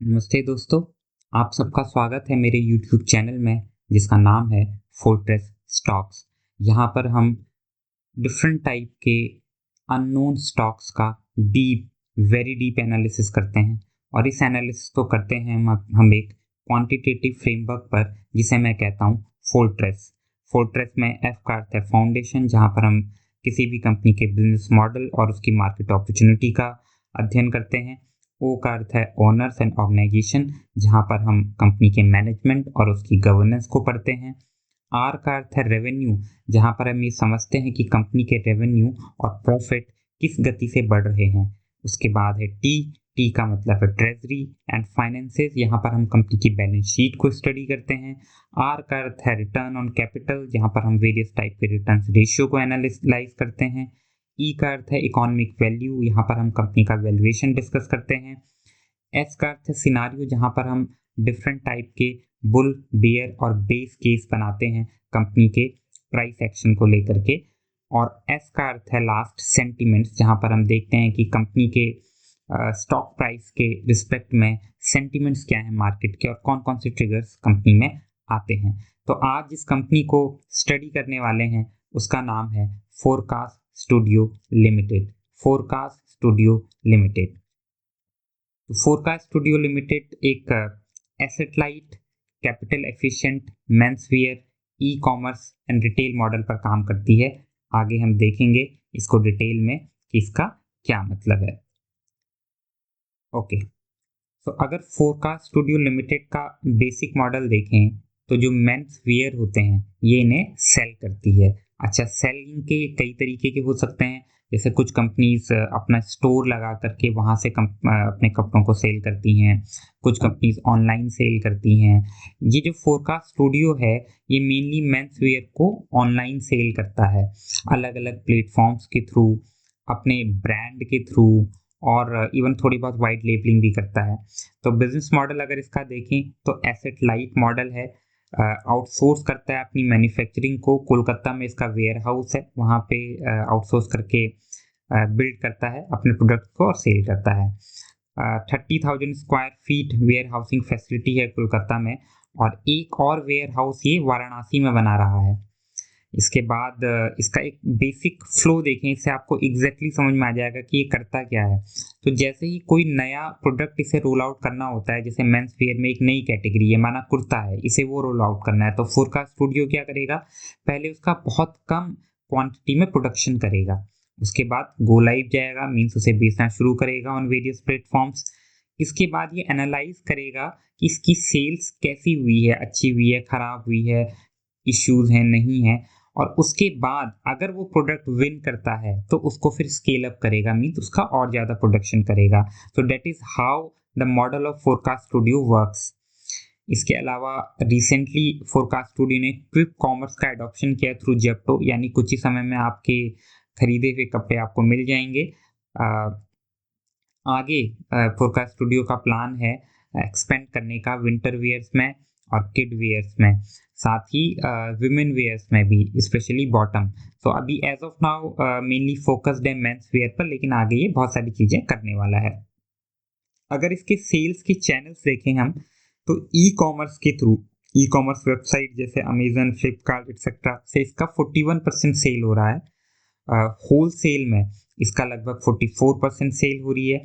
नमस्ते दोस्तों। आप सबका स्वागत है मेरे YouTube चैनल में जिसका नाम है फोर्ट्रेस स्टॉक्स। यहाँ पर हम डिफरेंट टाइप के अननोन स्टॉक्स का वेरी डीप एनालिसिस करते हैं। और इस एनालिसिस को करते हैं हम एक क्वांटिटेटिव फ्रेमवर्क पर, जिसे मैं कहता हूँ फोर्ट्रेस। फोर्ट्रेस में एफ का अर्थ है फाउंडेशन, जहाँ पर हम किसी भी कंपनी के बिजनेस मॉडल और उसकी मार्केट अपॉर्चुनिटी का अध्ययन करते हैं। ओ का अर्थ है ओनर्स एंड ऑर्गेनाइजेशन, जहाँ पर हम कंपनी के मैनेजमेंट और उसकी गवर्नेंस को पढ़ते हैं। आर का अर्थ है रेवेन्यू, जहाँ पर हम ये समझते हैं कि कंपनी के रेवेन्यू और प्रॉफिट किस गति से बढ़ रहे हैं। उसके बाद है टी। टी का मतलब है ट्रेजरी एंड फाइनेंसेस, यहाँ पर हम कंपनी की बैलेंस शीट को स्टडी करते हैं। आर का अर्थ है रिटर्न ऑन कैपिटल, जहाँ पर हम वेरियस टाइप के रिटर्न रेशियो को एनालाइज करते हैं। ई का अर्थ है इकोनॉमिक वैल्यू, यहाँ पर हम कंपनी का वैल्यूएशन डिस्कस करते हैं। एस का अर्थ है सिनारियो, जहाँ पर हम डिफरेंट टाइप के बुल, बेयर और बेस केस बनाते हैं कंपनी के प्राइस एक्शन को लेकर के। और एस का अर्थ है लास्ट सेंटिमेंट्स, जहाँ पर हम देखते हैं कि कंपनी के स्टॉक प्राइस के रिस्पेक्ट में सेंटिमेंट्स क्या है मार्केट के और कौन कौन से ट्रिगर्स कंपनी में आते हैं। तो आज जिस कंपनी को स्टडी करने वाले हैं उसका नाम है Forecast Studio Limited. Forecast Studio Limited. Forecast Studio Limited एक asset light, capital efficient, menswear, e commerce and retail model पर काम करती है। आगे हम देखेंगे इसको डिटेल में कि इसका क्या मतलब है। ओके, तो अगर फोरकास्ट स्टूडियो लिमिटेड का बेसिक मॉडल देखें तो जो मेंस वियर होते हैं ये इन्हें सेल करती है। अच्छा, सेलिंग के कई तरीके के हो सकते हैं, जैसे कुछ कंपनीज अपना स्टोर लगा करके वहाँ से अपने कपड़ों को सेल करती हैं। कुछ कंपनीज ऑनलाइन सेल करती हैं। ये जो फोरकास्ट स्टूडियो है ये मेनली मेंस वियर को ऑनलाइन सेल करता है, अलग अलग प्लेटफॉर्म्स के थ्रू, अपने ब्रांड के थ्रू, और इवन थोड़ी बहुत वाइट लेबलिंग भी करता है। तो बिजनेस मॉडल अगर इसका देखें तो एसेट लाइट मॉडल है। आउटसोर्स करता है अपनी मैन्युफैक्चरिंग को। कोलकाता में इसका वेयर हाउस है, वहाँ पे आउटसोर्स करके बिल्ड करता है अपने प्रोडक्ट को और सेल करता है। 30,000 square feet warehousing facility है कोलकाता में, और एक और वेयर हाउस ये वाराणसी में बना रहा है। इसके बाद इसका एक बेसिक फ्लो देखें, इससे आपको एग्जैक्टली समझ में आ जाएगा कि ये करता क्या है। तो जैसे ही कोई नया प्रोडक्ट इसे रोल आउट करना होता है, जैसे मेंस वेयर में एक नई कैटेगरी है, माना कुर्ता है, इसे वो रोल आउट करना है, तो फोरकास्ट स्टूडियो क्या करेगा, पहले उसका बहुत कम क्वांटिटी में प्रोडक्शन करेगा। उसके बाद गो लाइव जाएगा, मीन्स उसे बेचना शुरू करेगा ऑन वेरियस प्लेटफॉर्म्स। इसके बाद ये एनालाइज करेगा कि इसकी सेल्स कैसी हुई है, अच्छी हुई है, खराब हुई है, इश्यूज हैं, नहीं है। और उसके बाद अगर वो प्रोडक्ट विन करता है तो उसको फिर स्केल अप करेगा, मीन्स उसका और ज़्यादा प्रोडक्शन करेगा। तो that is how the model of forecast studio works. इसके अलावा रिसेंटली फोरकास्ट स्टूडियो ने क्विक कॉमर्स का एडॉप्शन किया थ्रू जेप्टो, यानी कुछ ही समय में आपके खरीदे हुए कपड़े आपको मिल जाएंगे। आगे फोरकास्ट स्टूडियो का प्लान है एक्सपेंड करने का विंटर वेयर्स में और किड वेयर्स में, साथ ही विमेन वेयर्स में भी, स्पेशली बॉटम। तो अभी as of now mainly focused है मेंस वेयर पर, लेकिन आगे ये बहुत सारी चीज़ें करने वाला है। अगर इसके सेल्स के चैनल्स देखें हम, तो ई कॉमर्स के थ्रू, ई कॉमर्स वेबसाइट जैसे अमेजन, फ्लिपकार्ट एक्सेट्रा से इसका 41% सेल हो रहा है। होल सेल में इसका लगभग 44% सेल हो रही है।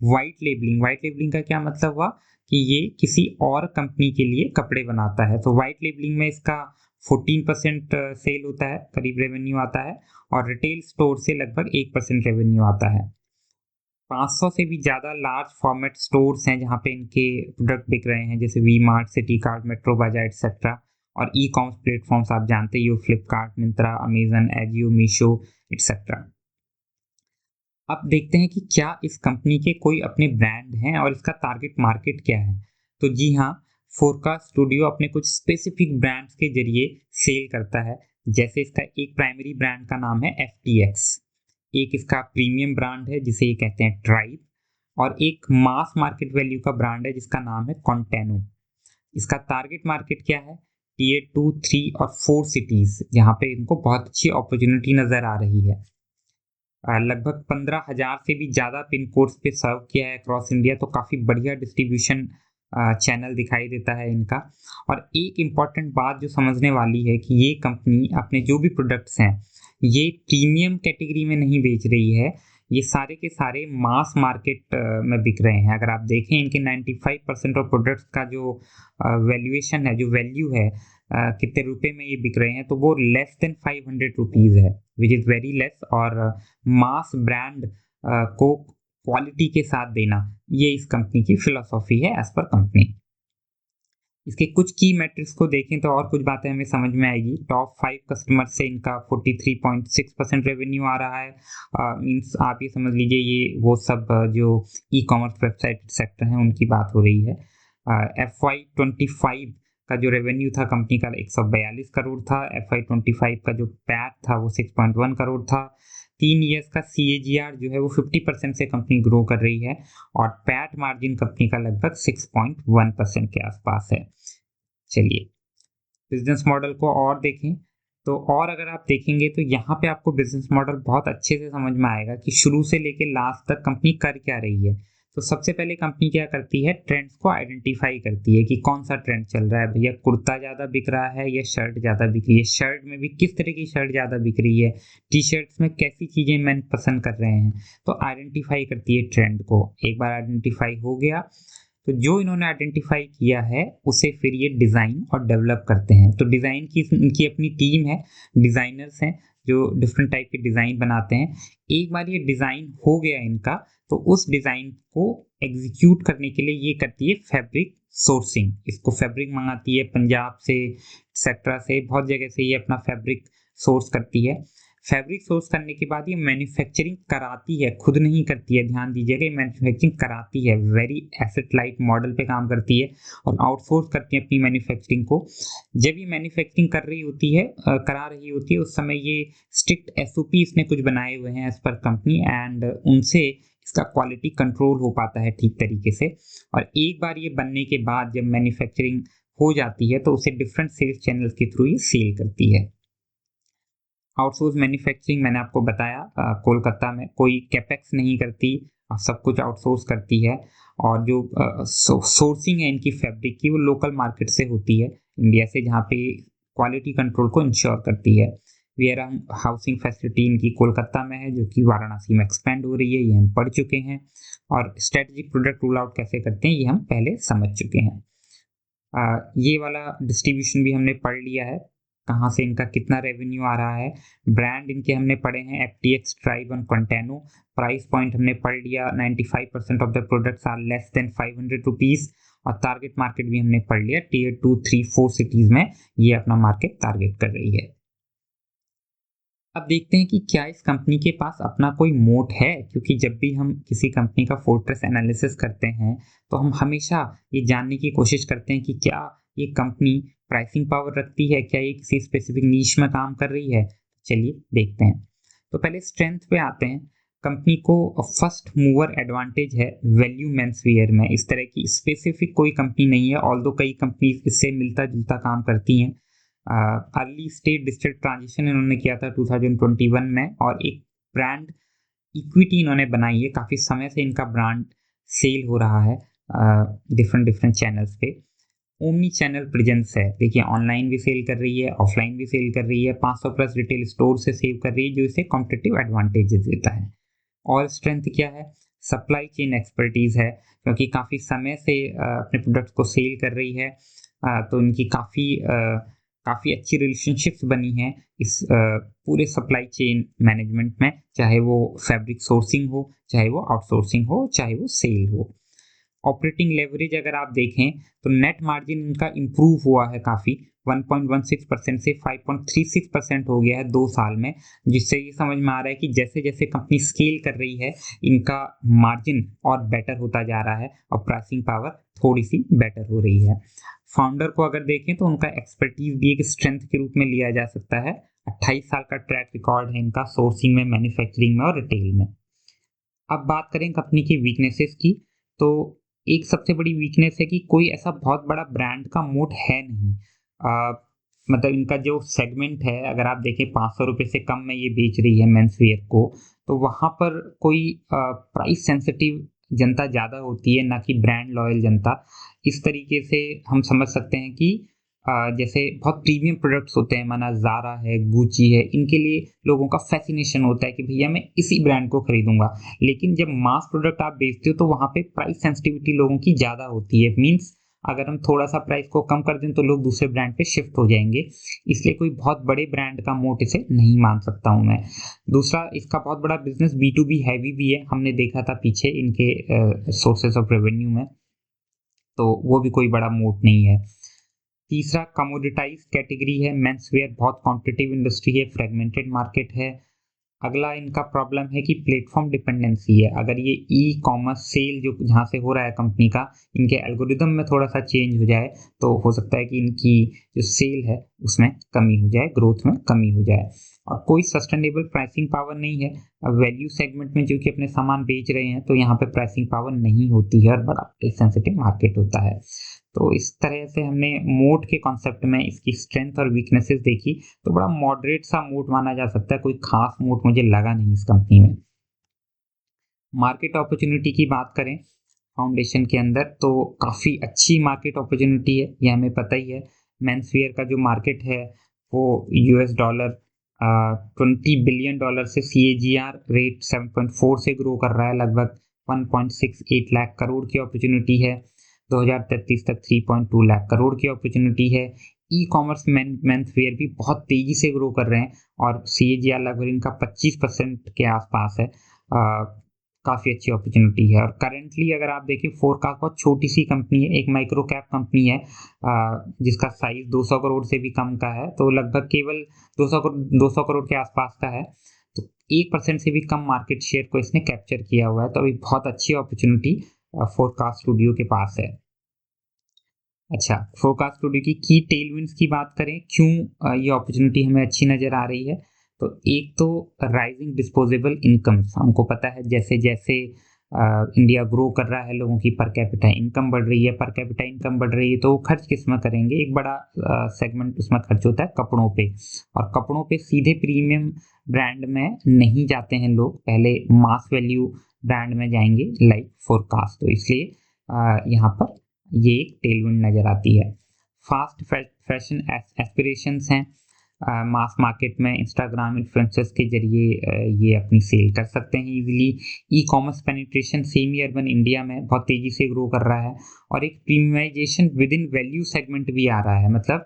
वाइट लेबलिंग का क्या मतलब हुआ कि ये किसी और कंपनी के लिए कपड़े बनाता है, तो वाइट लेबलिंग में इसका 14% सेल होता है, करीब रेवेन्यू आता है। और रिटेल स्टोर से लगभग 1% रेवेन्यू आता है। 500 से भी ज़्यादा लार्ज फॉर्मेट स्टोर्स हैं जहाँ पे इनके प्रोडक्ट बिक रहे हैं, जैसे V Mart, City Kart, Metro Bazaar etcetera. और ई कॉमर्स प्लेटफॉर्म्स आप जानते ही हो, फ्लिपकार्ट, मिंत्रा, अमेजन, एजियो, मीशो एक्सेट्रा। अब देखते हैं कि क्या इस कंपनी के कोई अपने ब्रांड हैं और इसका टारगेट मार्केट क्या है। तो जी हाँ, फोरकास्ट स्टूडियो अपने कुछ स्पेसिफिक ब्रांड्स के जरिए सेल करता है। जैसे इसका एक प्राइमरी ब्रांड का नाम है FTX, एक इसका प्रीमियम ब्रांड है जिसे ये कहते हैं ट्राइब, और एक मास मार्केट वैल्यू का ब्रांड है जिसका नाम है कॉन्टेनो। इसका टारगेट मार्केट क्या है, Tier 2, 3 और 4 सिटीज, जहाँ पे इनको बहुत अच्छी अपॉर्चुनिटी नजर आ रही है। लगभग 15,000 से भी ज़्यादा पिन कोड्स पे सर्व किया है अक्रॉस इंडिया, तो काफ़ी बढ़िया डिस्ट्रीब्यूशन चैनल दिखाई देता है इनका। और एक इम्पॉर्टेंट बात जो समझने वाली है कि ये कंपनी अपने जो भी प्रोडक्ट्स हैं ये प्रीमियम कैटेगरी में नहीं बेच रही है, ये सारे के सारे मास मार्केट में बिक रहे हैं। अगर आप देखें इनके 95% ऑफ प्रोडक्ट्स का जो वैल्यूएशन है, जो वैल्यू है, कितने रुपए में ये बिक रहे हैं, तो वो लेस देन 500 रुपीज़ है, विच इज़ वेरी लेस। और मास ब्रांड को क्वालिटी के साथ देना, ये इस कंपनी की फिलॉसफी है एज पर कंपनी। इसके कुछ की मैट्रिक्स को देखें तो और कुछ बातें हमें समझ में आएगी। टॉप 5 कस्टमर से इनका 43.6% रेवेन्यू आ रहा है। मीन्स आप ये समझ लीजिए ये वो सब जो ई कॉमर्स वेबसाइट सेक्टर हैं उनकी बात हो रही है। FY25 का जो रेवेन्यू था कंपनी का 142 करोड़ था। FY25 का जो पैट था वो 6.1 करोड़ था। 3 ईयर्स का CAGR जो है वो 50% से कंपनी ग्रो कर रही है और पैट मार्जिन कंपनी का लगभग 6.1% के आसपास है। चलिए बिजनेस मॉडल को और देखें तो, और अगर आप देखेंगे तो यहाँ पे आपको बिजनेस मॉडल बहुत अच्छे से समझ में आएगा कि शुरू से लेके लास्ट तक कंपनी कर क्या रही है। तो सबसे पहले कंपनी क्या करती है, ट्रेंड्स को आइडेंटिफाई करती है कि कौन सा ट्रेंड चल रहा है। भैया कुर्ता ज़्यादा बिक रहा है या शर्ट ज़्यादा बिक रही है, शर्ट में भी किस तरह की शर्ट ज़्यादा बिक रही है, टी शर्ट्स में कैसी चीज़ें मैन पसंद कर रहे हैं। तो आइडेंटिफाई करती है ट्रेंड को। एक बार आइडेंटिफाई हो गया तो जो इन्होंने आइडेंटिफाई किया है उसे फिर ये डिज़ाइन और डेवलप करते हैं। तो डिज़ाइन की इनकी अपनी टीम है, डिज़ाइनर्स हैं जो डिफरेंट टाइप के डिज़ाइन बनाते हैं। एक बार ये डिज़ाइन हो गया इनका तो उस डिज़ाइन को एग्जीक्यूट करने के लिए ये करती है फैब्रिक सोर्सिंग। इसको फैब्रिक मंगाती है पंजाब से, एक्सेट्रा से, बहुत जगह से ये अपना फैब्रिक सोर्स करती है। फैब्रिक सोर्स करने के बाद ये मैन्युफैक्चरिंग कराती है, खुद नहीं करती है। ध्यान दीजिएगा, ये मैन्युफैक्चरिंग कराती है, वेरी एसेट लाइट मॉडल पे काम करती है और आउटसोर्स करती है अपनी मैन्युफैक्चरिंग को। जब ये मैन्युफैक्चरिंग कर रही होती है, करा रही होती है, उस समय ये स्ट्रिक्ट SOP इसने कुछ बनाए हुए हैं एज पर कंपनी, एंड उनसे इसका क्वालिटी कंट्रोल हो पाता है ठीक तरीके से। और एक बार ये बनने के बाद जब मैन्युफैक्चरिंग हो जाती है तो उसे डिफरेंट सेल्स चैनल्स के थ्रू ये सेल करती है। आउटसोर्स मैन्युफैक्चरिंग मैंने आपको बताया, कोलकाता में कोई कैपेक्स नहीं करती, सब कुछ आउटसोर्स करती है। और जो सोर्सिंग है इनकी फैब्रिक की वो लोकल मार्केट से होती है इंडिया से, जहाँ पे क्वालिटी कंट्रोल को इंश्योर करती है। वेयर हाउसिंग फैसिलिटी इनकी कोलकाता में है जो कि वाराणसी में एक्सपेंड हो रही है, ये हम पढ़ चुके हैं। और स्ट्रेटेजिक प्रोडक्ट रूल आउट कैसे करते हैं ये हम पहले समझ चुके हैं। ये वाला डिस्ट्रीब्यूशन भी हमने पढ़ लिया है, कहाँ से इनका कितना रेवेन्यू आ रहा है। ब्रांड इनके हमने पढ़े हैं FTX, ट्राइब और कंटेनो। प्राइस पॉइंट हमने पढ़ लिया, 95% of the products are less than 500 rupees. और टारगेट मार्केट भी हमने पढ़ लिया, Tier 2, 3, 4 सिटीज़ में ये अपना मार्केट टारगेट कर रही है। अब देखते हैं कि क्या इस कंपनी के पास अपना कोई मोट है, क्योंकि जब भी हम किसी कंपनी का फोर्ट्रेस एनालिसिस करते हैं तो हम हमेशा ये जानने की कोशिश करते हैं कि क्या ये कंपनी प्राइसिंग पावर रखती है, क्या ये किसी स्पेसिफिक नीश में काम कर रही है। चलिए देखते हैं। तो पहले स्ट्रेंथ पे आते हैं। कंपनी को फर्स्ट मूवर एडवांटेज है वैल्यू मेंसवियर में। इस तरह की स्पेसिफिक कोई कंपनी नहीं है, ऑल्दो कई कंपनी इससे मिलता जुलता काम करती हैं। अर्ली स्टेज डिजिटल ट्रांजिशन इन्होंने किया था 2021 में, और एक ब्रांड इक्विटी इन्होंने बनाई है। काफ़ी समय से इनका ब्रांड सेल हो रहा है डिफरेंट चैनल्स पे। ओमनी चैनल प्रेजेंस है, देखिए ऑनलाइन भी सेल कर रही है, ऑफलाइन भी सेल कर रही है, 500 प्लस रिटेल स्टोर से सेव कर रही है, जो इसे कॉम्पिटिटिव एडवांटेजेस देता है। और स्ट्रेंथ क्या है, सप्लाई चेन एक्सपर्टीज है, क्योंकि काफ़ी समय से अपने प्रोडक्ट्स को सेल कर रही है। तो इनकी काफ़ी अच्छी रिलेशनशिप्स बनी हैं इस पूरे सप्लाई चेन मैनेजमेंट में, चाहे वो फैब्रिक सोर्सिंग हो, चाहे वो आउटसोर्सिंग हो, चाहे वो सेल हो। ऑपरेटिंग लेवरेज अगर आप देखें तो नेट मार्जिन इनका इम्प्रूव हुआ है काफ़ी, 1.16% से 5.36% हो गया है 2 साल में, जिससे ये समझ में आ रहा है कि जैसे जैसे कंपनी स्केल कर रही है इनका मार्जिन और बेटर होता जा रहा है और प्राइसिंग पावर थोड़ी सी बेटर हो रही है। फाउंडर को अगर देखें तो उनका एक्सपर्टीज भी एक स्ट्रेंथ के रूप में लिया जा सकता है। 28 साल का ट्रैक रिकॉर्ड है इनका सोर्सिंग में, मैन्युफैक्चरिंग में और रिटेल में। अब बात करें कंपनी की वीकनेसेस की, तो एक सबसे बड़ी वीकनेस है कि कोई ऐसा बहुत बड़ा ब्रांड का मोट है नहीं। मतलब इनका जो सेगमेंट है, अगर आप देखें 500 रुपये से कम में ये बेच रही है मेंस वेयर को, तो वहाँ पर कोई प्राइस सेंसिटिव जनता ज़्यादा होती है, ना कि ब्रांड लॉयल जनता। इस तरीके से हम समझ सकते हैं कि जैसे बहुत प्रीमियम प्रोडक्ट्स होते हैं, माना ज़ारा है, गुची है, इनके लिए लोगों का फैसिनेशन होता है कि भैया मैं इसी ब्रांड को खरीदूंगा। लेकिन जब मास प्रोडक्ट आप बेचते हो तो वहाँ पे प्राइस सेंसिटिविटी लोगों की ज़्यादा होती है। मीन्स अगर हम थोड़ा सा प्राइस को कम कर दें तो लोग दूसरे ब्रांड पे शिफ्ट हो जाएंगे। इसलिए कोई बहुत बड़े ब्रांड का मोट इसे नहीं मान सकता हूँ मैं। दूसरा, इसका बहुत बड़ा बिजनेस B2B हैवी भी है, हमने देखा था पीछे इनके सोर्सेज ऑफ रेवेन्यू में, तो वो भी कोई बड़ा मोट नहीं है। तीसरा, कमोडिटाइज कैटेगरी है, मेंसवेयर बहुत कॉम्पिटिटिव इंडस्ट्री है, फ्रेगमेंटेड मार्केट है। अगला इनका प्रॉब्लम है कि प्लेटफॉर्म डिपेंडेंसी है। अगर ये ई कॉमर्स सेल जो जहाँ से हो रहा है कंपनी का, इनके एल्गोरिदम में थोड़ा सा चेंज हो जाए तो हो सकता है कि इनकी जो सेल है उसमें कमी हो जाए, ग्रोथ में कमी हो जाए। और कोई सस्टेनेबल प्राइसिंग पावर नहीं है। अब वैल्यू सेगमेंट में जो कि अपने सामान बेच रहे हैं तो यहाँ पे प्राइसिंग पावर नहीं होती है और बड़ा सेंसिटिव मार्केट होता है। तो इस तरह से हमने मोट के कॉन्सेप्ट में इसकी स्ट्रेंथ और वीकनेसेस देखी, तो बड़ा मॉडरेट सा मोट माना जा सकता है, कोई खास मोट मुझे लगा नहीं इस कंपनी में। मार्केट अपॉर्चुनिटी की बात करें फाउंडेशन के अंदर तो काफ़ी अच्छी मार्केट अपॉर्चुनिटी है, ये हमें पता ही है। मेंसवेयर का जो मार्केट है वो $20 $20 बिलियन से CAGR रेट 7.4 से ग्रो कर रहा है, लगभग 1.68 लाख करोड़ की अपॉर्चुनिटी है। 2033 तक 3.2 लाख करोड़ की अपॉर्चुनिटी है। ई कॉमर्स मेंसवेयर भी बहुत तेजी से ग्रो कर रहे हैं और CAGR लगभग इनका 25% के आसपास है। काफ़ी अच्छी अपॉर्चुनिटी है। और करेंटली अगर आप देखें फोरकास्ट, बहुत छोटी सी कंपनी है, एक माइक्रो कैप कंपनी है जिसका साइज 200 करोड़ से भी कम का है, तो लगभग केवल 200 करोड़ के आसपास का है। तो 1% से भी कम मार्केट शेयर को इसने कैप्चर किया हुआ है, तो अभी बहुत अच्छी अपॉर्चुनिटी फोरकास्ट स्टूडियो के पास है। अच्छा, फोरकास्ट स्टूडियो की टेलविंड्स की बात करें, क्यों ये अपॉर्चुनिटी हमें अच्छी नज़र आ रही है, तो एक तो राइजिंग डिस्पोजेबल इनकम्स, हमको पता है जैसे जैसे इंडिया ग्रो कर रहा है, लोगों की पर कैपिटा इनकम बढ़ रही है, पर कैपिटा इनकम बढ़ रही है तो खर्च किस में करेंगे, एक बड़ा सेगमेंट उसमें खर्च होता है कपड़ों पे। और कपड़ों पे सीधे प्रीमियम ब्रांड में नहीं जाते हैं लोग, पहले मास वैल्यू ब्रांड में जाएंगे लाइक फोरकास्ट। तो इसलिए यहाँ पर ये एक टेलविंड नज़र आती है। फास्ट फैशन एस्पिरेशंस हैं, मास मार्केट में इंस्टाग्राम इन्फ्लुएंसर्स के जरिए ये अपनी सेल कर सकते हैं easily. E commerce penetration semi urban India में बहुत तेज़ी से ग्रो कर रहा है। और एक premiumisation within value segment भी आ रहा है, मतलब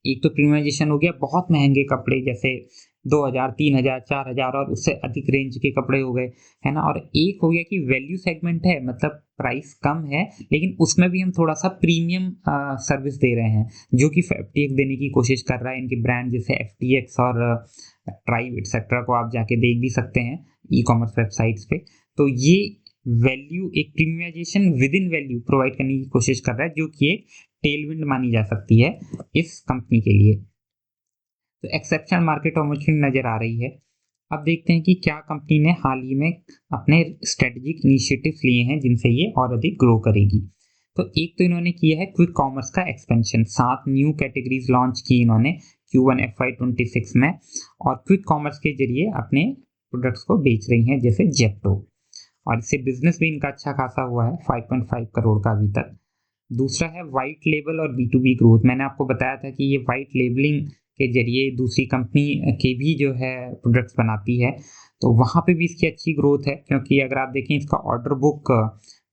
एक तो प्रीमियमाइजेशन हो गया, बहुत महंगे कपड़े जैसे 2000 3000 4000 और उससे अधिक रेंज के कपड़े हो गए, है ना। और एक हो गया कि वैल्यू सेगमेंट है, मतलब प्राइस कम है लेकिन उसमें भी हम थोड़ा सा प्रीमियम सर्विस दे रहे हैं, जो कि FTX देने की कोशिश कर रहा है। इनके ब्रांड जैसे FTX और ट्राइब एक्सेट्रा को आप जाके देख भी सकते हैं ई कॉमर्स वेबसाइट्स पे। तो ये वैल्यू, एक premiumisation within value provide करने की कोशिश कर रहा है, जो कि एक टेलविंड मानी जा सकती है इस कंपनी के लिए। तो एक्सेप्शनल मार्केट अपॉर्चुनिटी नज़र आ रही है। अब देखते हैं कि क्या कंपनी ने हाल ही में अपने स्ट्रेटेजिक इनिशिएटिव्स लिए हैं जिनसे ये और अधिक ग्रो करेगी। तो एक तो इन्होंने किया है क्विक कॉमर्स का एक्सपेंशन, 7 न्यू कैटेगरीज लॉन्च की इन्होंने Q1 FY26 में, और क्विक कॉमर्स के जरिए अपने प्रोडक्ट्स को बेच रही हैं जैसे जेप्टो, और इससे बिजनेस भी इनका अच्छा खासा हुआ है, 5.5 करोड़ का अभी तक। दूसरा है वाइट लेबल और B2B ग्रोथ। मैंने आपको बताया था कि ये वाइट लेबलिंग के जरिए दूसरी कंपनी के भी जो है प्रोडक्ट्स बनाती है, तो वहाँ पे भी इसकी अच्छी ग्रोथ है, क्योंकि अगर आप देखें इसका ऑर्डर बुक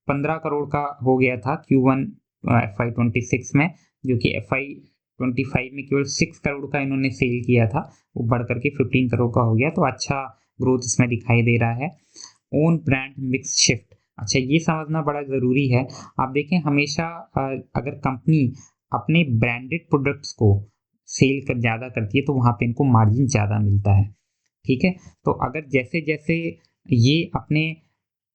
15 करोड़ का हो गया था Q1 FY26 में, जो कि FY25 में केवल 6 करोड़ का इन्होंने सेल किया था, वो बढ़ करके 15 करोड़ का हो गया, तो अच्छा ग्रोथ इसमें दिखाई दे रहा है। ओन ब्रांड मिक्स शिफ्ट, अच्छा ये समझना बड़ा ज़रूरी है। आप देखें हमेशा अगर कंपनी अपने ब्रांडेड प्रोडक्ट्स को सेल कर ज़्यादा करती है तो वहाँ पे इनको मार्जिन ज़्यादा मिलता है, ठीक है। तो अगर जैसे जैसे ये अपने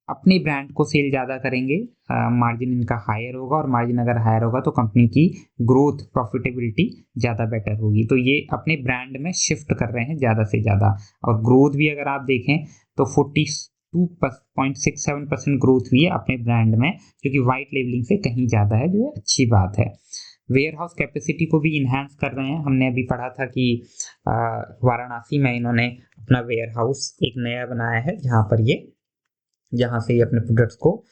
अपने ब्रांड को सेल ज़्यादा करेंगे, मार्जिन इनका हायर होगा, और मार्जिन अगर हायर होगा तो कंपनी की ग्रोथ प्रॉफिटेबिलिटी ज़्यादा बेटर होगी। तो ये अपने ब्रांड में शिफ्ट कर रहे हैं ज़्यादा से ज़्यादा, और ग्रोथ भी अगर आप देखें तो 42.67% ग्रोथ हुई है अपने ब्रांड में, जो कि वाइट लेबलिंग से कहीं ज़्यादा है, जो अच्छी बात है। वेयर हाउस कैपेसिटी को भी इन्हांस कर रहे हैं। हमने अभी पढ़ा था कि वाराणसी में इन्होंने अपना वेयर हाउस एक नया बनाया है जहाँ से ये अपने प्रोडक्ट्स को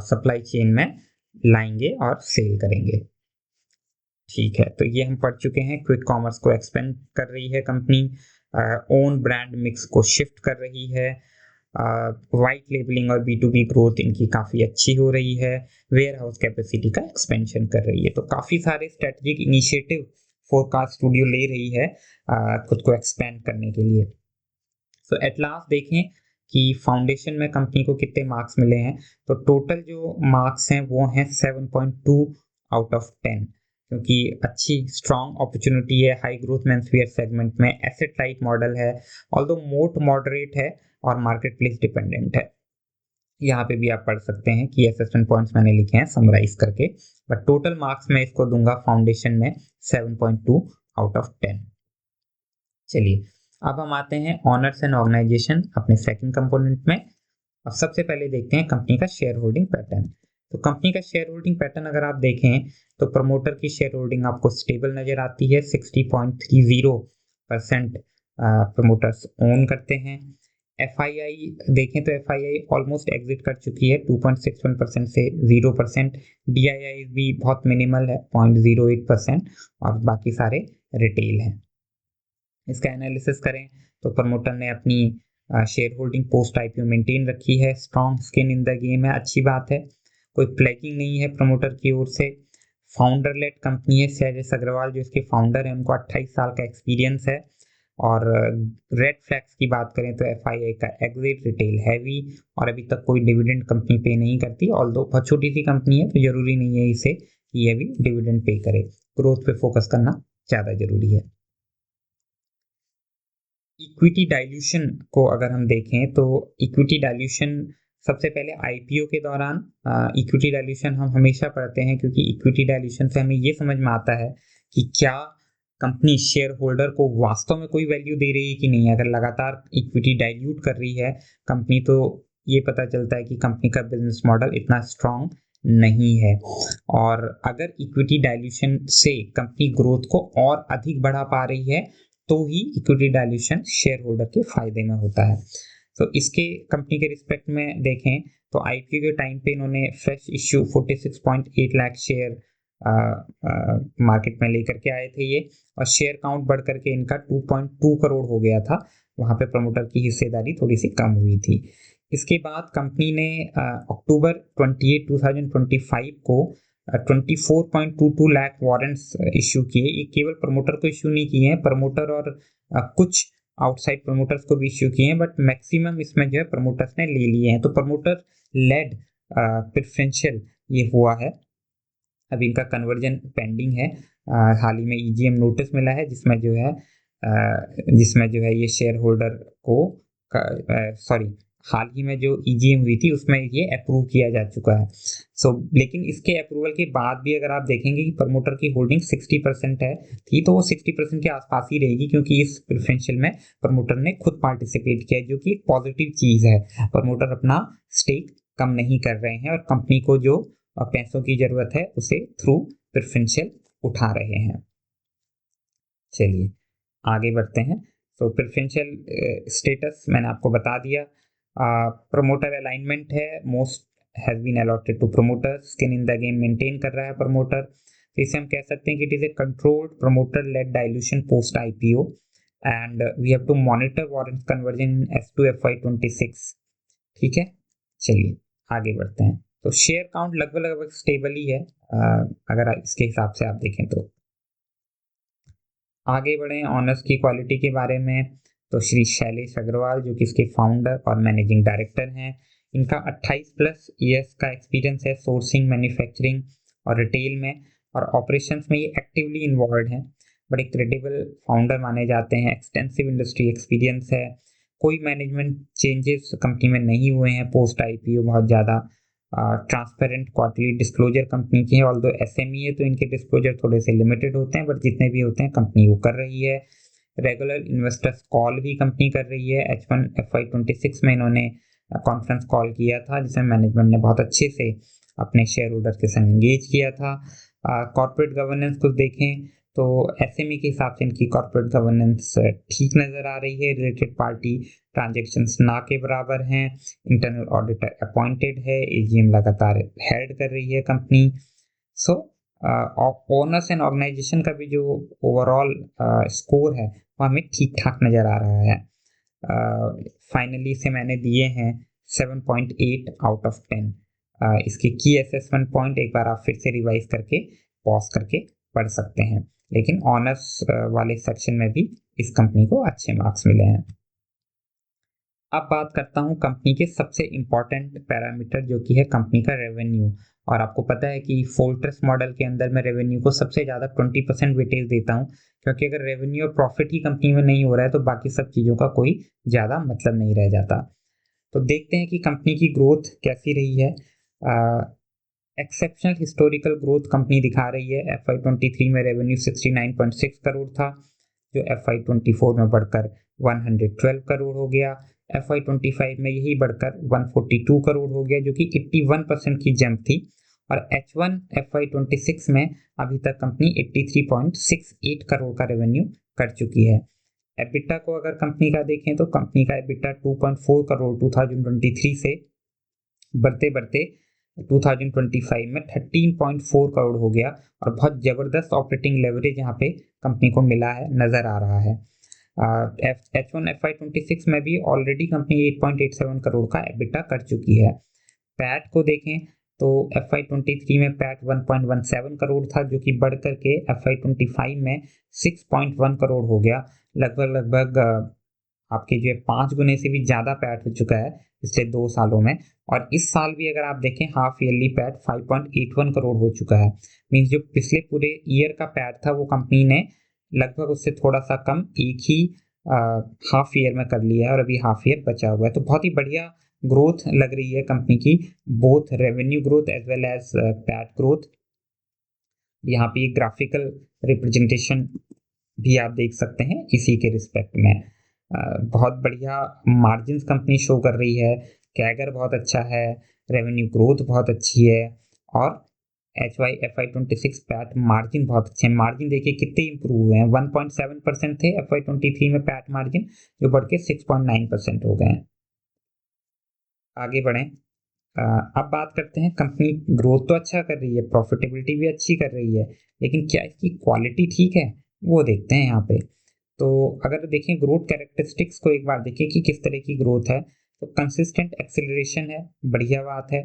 सप्लाई चेन में लाएंगे और सेल करेंगे। ठीक है, तो ये हम पढ़ चुके हैं। क्विक कॉमर्स को एक्सपेंड कर रही है कंपनी, ओन ब्रांड मिक्स को शिफ्ट कर रही है, वाइट लेबलिंग और B2B ग्रोथ इनकी काफ़ी अच्छी हो रही है, वेयर हाउस कैपेसिटी का एक्सपेंशन कर रही है। तो काफ़ी सारे स्ट्रेटेजिक इनिशिएटिव फोरकास्ट स्टूडियो ले रही है खुद को एक्सपेंड करने के लिए। सो एट लास्ट देखें कि फाउंडेशन में कंपनी को कितने मार्क्स मिले हैं। तो टोटल जो मार्क्स हैं वो हैं 7.2 आउट ऑफ 10, क्योंकि अच्छी स्ट्रॉन्ग अपॉर्चुनिटी है हाई ग्रोथ मेंसवेयर सेगमेंट में, एसेट लाइट मॉडल है, ऑल्दो मोट मॉडरेट है और मार्केट प्लेस डिपेंडेंट है। यहाँ पे भी आप पढ़ सकते हैं कि असेसमेंट पॉइंट्स मैंने लिखे हैं समराइज करके, बट टोटल मार्क्स में इसको दूंगा फाउंडेशन में 7.2 आउट ऑफ 10। चलिए अब हम आते हैं ऑनर्स एंड ऑर्गेनाइजेशन अपने सेकंड कंपोनेंट में। अब सबसे पहले देखते हैं कंपनी का शेयर होल्डिंग पैटर्न। तो कंपनी का शेयर होल्डिंग पैटर्न अगर आप देखें तो प्रमोटर की शेयर होल्डिंग आपको स्टेबल नजर आती है, 60.30% प्रमोटर्स ओन करते हैं। FII देखें तो FII ऑलमोस्ट एग्जिट कर चुकी है, 2.61% से 0%। DII भी बहुत मिनिमल है, 0.08%, और बाकी सारे रिटेल हैं। इसका एनालिसिस करें तो प्रमोटर ने अपनी share holding post IPO maintain रखी है, strong skin in the game है, अच्छी बात है। कोई प्लेजिंग नहीं है प्रमोटर की ओर से। फाउंडर लेड कंपनी है, सैजस अग्रवाल जो इसके फाउंडर हैं उनको 28 साल का एक्सपीरियंस है। और रेड फ्लैग्स की बात करें तो FII का एग्जिट, रिटेल हैवी, और अभी तक कोई डिविडेंड कंपनी पे नहीं करती। ऑल्दो बहुत छोटी सी कंपनी है तो जरूरी नहीं है इसे कि ये भी डिविडेंड पे करे, ग्रोथ पे फोकस करना ज़्यादा जरूरी है। इक्विटी डाइल्यूशन को अगर हम देखें तो इक्विटी डाइल्यूशन सबसे पहले IPO के दौरान इक्विटी डाइल्यूशन हम हमेशा पढ़ते हैं, क्योंकि इक्विटी डाइल्यूशन से हमें ये समझ में आता है कि क्या कंपनी शेयर होल्डर को वास्तव में कोई वैल्यू दे रही है कि नहीं। अगर लगातार इक्विटी डाइल्यूट कर रही है कंपनी तो ये पता चलता है कि कंपनी का बिजनेस मॉडल इतना स्ट्रांग नहीं है। और अगर इक्विटी डाइल्यूशन से कंपनी ग्रोथ को और अधिक बढ़ा पा रही है तो ही इक्विटी डाइल्यूशन शेयर होल्डर के फायदे में होता है। तो इसके कंपनी के रिस्पेक्ट में देखें तो IPO के टाइम पे इन्होंने fresh issue 46.8 lakh share market में लेकर के आए थे ये, और शेयर काउंट बढ़ करके इनका 2.2 करोड़ हो गया था। वहाँ पे प्रमोटर की हिस्सेदारी थोड़ी सी कम हुई थी। इसके बाद कंपनी ने अक्टूबर 28, 2025 को 24.22 लाख वारंट्स इश्यू किए। ये केवल प्रमोटर को इश्यू नहीं किए हैं, प्रमोटर और कुछ आउटसाइड प्रमोटर्स को भी इश्यू किए हैं, बट मैक्सिमम इसमें जो है प्रमोटर्स ने ले लिए हैं। तो प्रमोटर लेड प्रेफरेंशियल ये हुआ है। अभी इनका कन्वर्जन पेंडिंग है। हाल ही में EGM नोटिस मिला है जिसमें जो है ये शेयर होल्डर को हाल ही में जो EGM हुई थी उसमें ये अप्रूव किया जा चुका है। लेकिन इसके अप्रूवल के बाद भी अगर आप देखेंगे कि प्रमोटर की होल्डिंग 60% है थी, तो वो 60% के आसपास ही रहेगी, क्योंकि इस प्रेफरेंशियल में प्रमोटर ने खुद पार्टिसिपेट किया, जो कि एक पॉजिटिव चीज़ है। प्रमोटर अपना स्टेक कम नहीं कर रहे हैं और कंपनी को जो पैसों की जरूरत है उसे थ्रू प्रेफरेंशियल उठा रहे हैं। चलिए आगे बढ़ते हैं। तो प्रेफरेंशियल स्टेटस मैंने आपको बता दिया। प्रमोटर अलाइनमेंट है, most has been allotted to promoters, skin in the game maintain कर रहा है प्रमोटर। तो इसे हम कह सकते हैं कि it is a controlled promoter led dilution post IPO and we have to monitor warrant conversion S2 FY26। ठीक है, चलिए आगे बढ़ते हैं। तो शेयर काउंट लगभग स्टेबल ही है अगर इसके हिसाब से आप देखें तो। आगे बढ़े ऑनर्स की क्वालिटी के बारे में। तो श्री शैलेश अग्रवाल जो कि इसके फाउंडर और मैनेजिंग डायरेक्टर हैं, इनका 28+ ईयर्स का एक्सपीरियंस है सोर्सिंग, मैन्युफैक्चरिंग और रिटेल में, और ऑपरेशंस में ये एक्टिवली इन्वॉल्व हैं। बड़े क्रेडिबल फाउंडर माने जाते हैं, एक्सटेंसिव इंडस्ट्री एक्सपीरियंस है, कोई मैनेजमेंट चेंजेस कंपनी में नहीं हुए हैं पोस्ट IPO, बहुत ज़्यादा ट्रांसपेरेंट क्वार्टरली डिस्क्लोजर कंपनी की है। ऑल्दो SME है तो इनके डिस्क्लोजर थोड़े से लिमिटेड होते हैं, बट जितने भी होते हैं कंपनी वो कर रही है। रेगुलर इन्वेस्टर्स कॉल भी कंपनी कर रही है। H1 FY26 में इन्होंने कॉन्फ्रेंस कॉल किया था जिसमें मैनेजमेंट ने बहुत अच्छे से अपने शेयर होल्डर के संग एंगेज किया था। कॉर्पोरेट गवर्नेंस को देखें तो एसएमई के हिसाब से इनकी कॉर्पोरेट गवर्नेंस ठीक नज़र आ रही है। रिलेटेड पार्टी ट्रांजैक्शंस ना के बराबर हैं। इंटरनल ऑडिटर अपॉइंटेड है। एजीएम लगातार हेड कर रही है company. So owners and organisation का भी जो ओवरऑल स्कोर है वो हमें ठीक ठाक नज़र आ रहा है। फाइनली इसे मैंने दिए हैं 7.8 आउट ऑफ 10। इसके की असेसमेंट पॉइंट एक बार आप फिर से रिवाइज करके पॉज करके पढ़ सकते हैं, लेकिन ऑनर्स वाले सेक्शन में भी इस कंपनी को अच्छे मार्क्स मिले हैं। अब बात करता हूँ कंपनी के सबसे इम्पॉर्टेंट पैरामीटर जो कि है कंपनी का रेवेन्यू। और आपको पता है कि फोर्ट्रेस मॉडल के अंदर मैं रेवेन्यू को सबसे ज़्यादा 20% वेटेज देता हूँ, क्योंकि अगर रेवेन्यू और प्रॉफिट ही कंपनी में नहीं हो रहा है तो बाकी सब चीज़ों का कोई ज़्यादा मतलब नहीं रह जाता। तो देखते हैं कि कंपनी की ग्रोथ कैसी रही है। एक्सेप्शनल हिस्टोरिकल ग्रोथ कंपनी दिखा रही है। FY23 में रेवेन्यू 69.6 करोड़ था, जो FY24 में बढ़कर 112 करोड़ हो गया। FY25 में यही बढ़कर 142 करोड़ हो गया, जो कि 81% की जंप थी। और H1 FY26 में अभी तक कंपनी 83.68 करोड़ का रेवेन्यू कर चुकी है। एबिटा को अगर कंपनी का देखें तो कंपनी का एबिटा 2.4 करोड़ 2023 से बढ़ते बढ़ते 2025 में 13.4 करोड़ हो गया। और बहुत ज़बरदस्त ऑपरेटिंग लेवरेज यहाँ पे कंपनी को मिला है, नज़र आ रहा है। H1 FY26 में भी ऑलरेडी कंपनी 8.87 करोड़ का एबिटा कर चुकी है। पैट को देखें तो FY23 में पैट 1.17 करोड़ था, जो कि बढ़ करके FY25 में 6.1 करोड़ हो गया। लगभग आपके जो है 5 गुने से भी ज़्यादा पैट हो चुका है पिछले 2 सालों में। और इस साल भी अगर आप देखें हाफ ईयरली पैट 5.81 करोड़ हो चुका है। मीन्स जो पिछले पूरे ईयर का पैट था वो कंपनी ने लगभग उससे थोड़ा सा कम एक ही हाफ ईयर में कर लिया है, और अभी हाफ ईयर बचा हुआ है। तो बहुत ही बढ़िया ग्रोथ लग रही है कंपनी की, both revenue growth as well as PAT growth. यहाँ पे ग्राफिकल रिप्रेजेंटेशन भी आप देख सकते हैं इसी के रिस्पेक्ट में। बहुत बढ़िया मार्जिन्स कंपनी शो कर रही है, कैगर बहुत अच्छा है, रेवेन्यू ग्रोथ बहुत अच्छी है, और FY26 पैट मार्जिन बहुत अच्छे हैं। मार्जिन देखिए कितने इंप्रूव हुए हैं। 1.7% थे FY23 में पैट मार्जिन, जो बढ़ के 6.9% हो गए हैं। आगे बढ़ें। अब बात करते हैं, कंपनी ग्रोथ तो अच्छा कर रही है, प्रॉफिटेबिलिटी भी अच्छी कर रही है, लेकिन क्या इसकी क्वालिटी ठीक है वो देखते हैं यहाँ पे। तो अगर देखें ग्रोथ कैरेक्टरिस्टिक्स को एक बार देखें कि किस तरह की ग्रोथ है, तो कंसिस्टेंट एक्सेलरेशन है, बढ़िया बात है।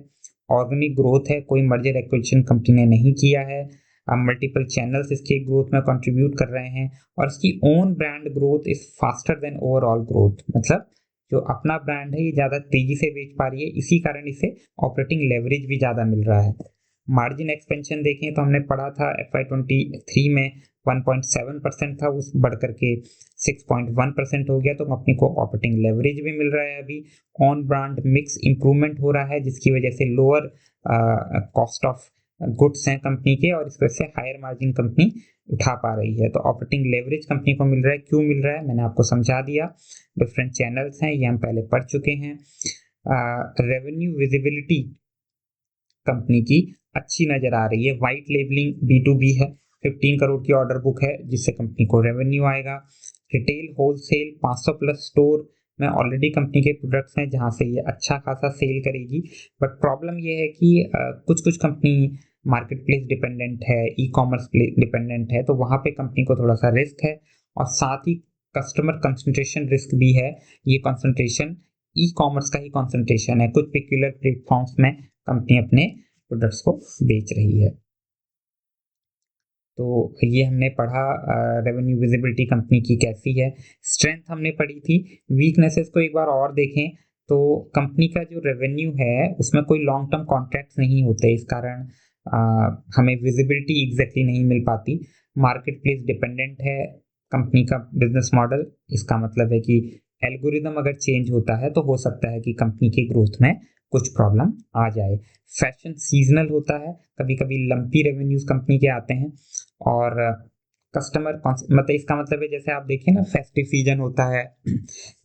ऑर्गेनिक ग्रोथ है, कोई मर्जर एक्विजिशन कंपनी ने नहीं किया है। मल्टीपल चैनल्स इसके ग्रोथ में कंट्रीब्यूट कर रहे हैं, और इसकी own brand growth is faster than overall growth. मतलब जो अपना ब्रांड है ये ज़्यादा तेजी से बेच पा रही है, इसी कारण इसे ऑपरेटिंग लेवरेज भी ज़्यादा मिल रहा है। मार्जिन एक्सपेंशन देखें तो हमने पढ़ा था FY23 में 1.7% था, उस बढ़ करके 6.1% हो गया। तो कंपनी को ऑपरेटिंग लेवरेज भी मिल रहा है। अभी ऑन ब्रांड मिक्स इंप्रूवमेंट हो रहा है, जिसकी वजह से लोअर कॉस्ट ऑफ गुड्स हैं कंपनी के, और इस वजह से हायर मार्जिन कंपनी उठा पा रही है। तो ऑपरेटिंग लेवरेज कंपनी को मिल रहा है। क्यों मिल रहा है मैंने आपको समझा दिया। डिफरेंट चैनल्स हैं, ये हम पहले पढ़ चुके हैं। रेवेन्यू विजिबिलिटी कंपनी की अच्छी नज़र आ रही है। वाइट लेबलिंग B2B है, 15 करोड़ की ऑर्डर बुक है, जिससे कंपनी को रेवेन्यू आएगा। रिटेल होलसेल 500 प्लस स्टोर में ऑलरेडी कंपनी के प्रोडक्ट्स हैं, जहां से ये अच्छा खासा सेल करेगी। बट प्रॉब्लम ये है कि कुछ कुछ कंपनी मार्केट प्लेस डिपेंडेंट है, ई कॉमर्स डिपेंडेंट है, तो वहाँ पे कंपनी को थोड़ा सा रिस्क है। और साथ ही कस्टमर कंसंट्रेशन रिस्क भी है। ये कंसंट्रेशन ई कॉमर्स का ही कंसंट्रेशन है, कुछ पर्टिकुलर प्लेटफॉर्म्स में कंपनी अपने प्रोडक्ट्स को बेच रही है। तो ये हमने पढ़ा रेवेन्यू विजिबिलिटी कंपनी की कैसी है। स्ट्रेंथ हमने पढ़ी थी। वीकनेसेस को एक बार और देखें तो कंपनी का जो रेवेन्यू है उसमें कोई लॉन्ग टर्म कॉन्ट्रैक्ट्स नहीं होते, इस कारण हमें विजिबिलिटी एग्जैक्टली नहीं मिल पाती। मार्केट प्लेस डिपेंडेंट है कंपनी का बिजनेस मॉडल, इसका मतलब है कि एल्गोरिदम अगर चेंज होता है तो हो सकता है कि कंपनी की ग्रोथ में कुछ प्रॉब्लम आ जाए। फैशन सीजनल होता है, कभी कभी लंपी रेवेन्यूज कंपनी के आते हैं। और कस्टमर मतलब इसका मतलब है जैसे आप देखिए ना, फेस्टिव सीजन होता है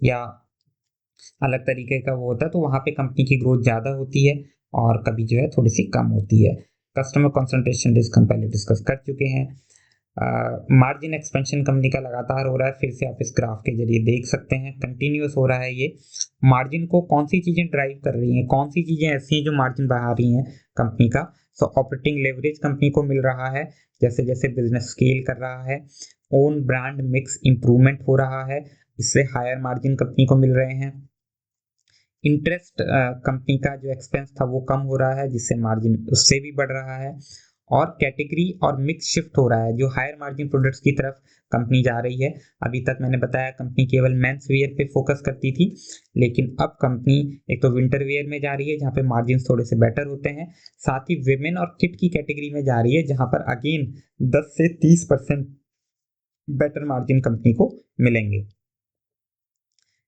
या अलग तरीके का वो होता है, तो वहाँ पे कंपनी की ग्रोथ ज़्यादा होती है और कभी जो है थोड़ी सी कम होती है। कस्टमर कंसंट्रेशन रिस्क हम पहले डिस्कस कर चुके हैं। मार्जिन एक्सपेंशन कंपनी का लगातार हो रहा है, फिर से आप इस ग्राफ के जरिए देख सकते हैं, कंटिन्यूअस हो रहा है ये। मार्जिन को कौन सी चीज़ें ड्राइव कर रही हैं, कौन सी चीज़ें ऐसी हैं जो मार्जिन बढ़ा रही हैं कंपनी का? सो ऑपरेटिंग लेवरेज कंपनी को मिल रहा है जैसे जैसे बिजनेस स्केल कर रहा है। ओन ब्रांड मिक्स इंप्रूवमेंट हो रहा है, इससे हायर मार्जिन कंपनी को मिल रहे हैं। इंटरेस्ट कंपनी का जो एक्सपेंस था वो कम हो रहा है, जिससे मार्जिन उससे भी बढ़ रहा है। और कैटेगरी और मिक्स शिफ्ट हो रहा है, जो हायर मार्जिन प्रोडक्ट्स की तरफ कंपनी जा रही है। अभी तक मैंने बताया कंपनी केवल मेंस वेयर पे फोकस करती थी, लेकिन अब कंपनी एक तो विंटर वेयर में जा रही है जहाँ पे मार्जिन थोड़े से बेटर होते हैं, साथ ही विमेन और किड की कैटेगरी में जा रही है जहाँ पर अगेन 10 से 30% बेटर मार्जिन कंपनी को मिलेंगे।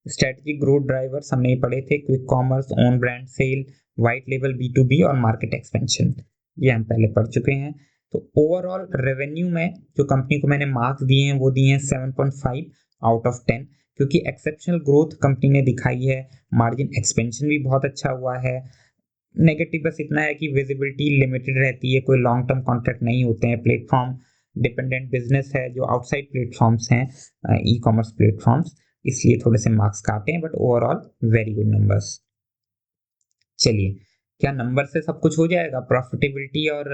स्ट्रेटेजिक ग्रोथ ड्राइवर्स हमने पढ़े थे, quick commerce, own brand sale, white label B2B और मार्केट एक्सपेंशन, ये हम पहले पढ़ चुके हैं। तो ओवरऑल रेवेन्यू में जो कंपनी को मैंने मार्क्स दिए हैं वो दिए हैं 7.5 आउट ऑफ 10, क्योंकि एक्सेप्शनल ग्रोथ कंपनी ने दिखाई है, मार्जिन एक्सपेंशन भी बहुत अच्छा हुआ है। नेगेटिव बस इतना है कि विजिबिलिटी लिमिटेड रहती है, कोई लॉन्ग टर्म कॉन्ट्रैक्ट नहीं होते हैं, प्लेटफॉर्म डिपेंडेंट बिजनेस है जो आउटसाइड प्लेटफॉर्म्स हैं, ई कॉमर्स प्लेटफॉर्म्स, इसलिए थोड़े से मार्क्स काटे हैं, but overall very good numbers. चलिए, क्या नंबर से सब कुछ हो जाएगा? प्रॉफिटेबिलिटी और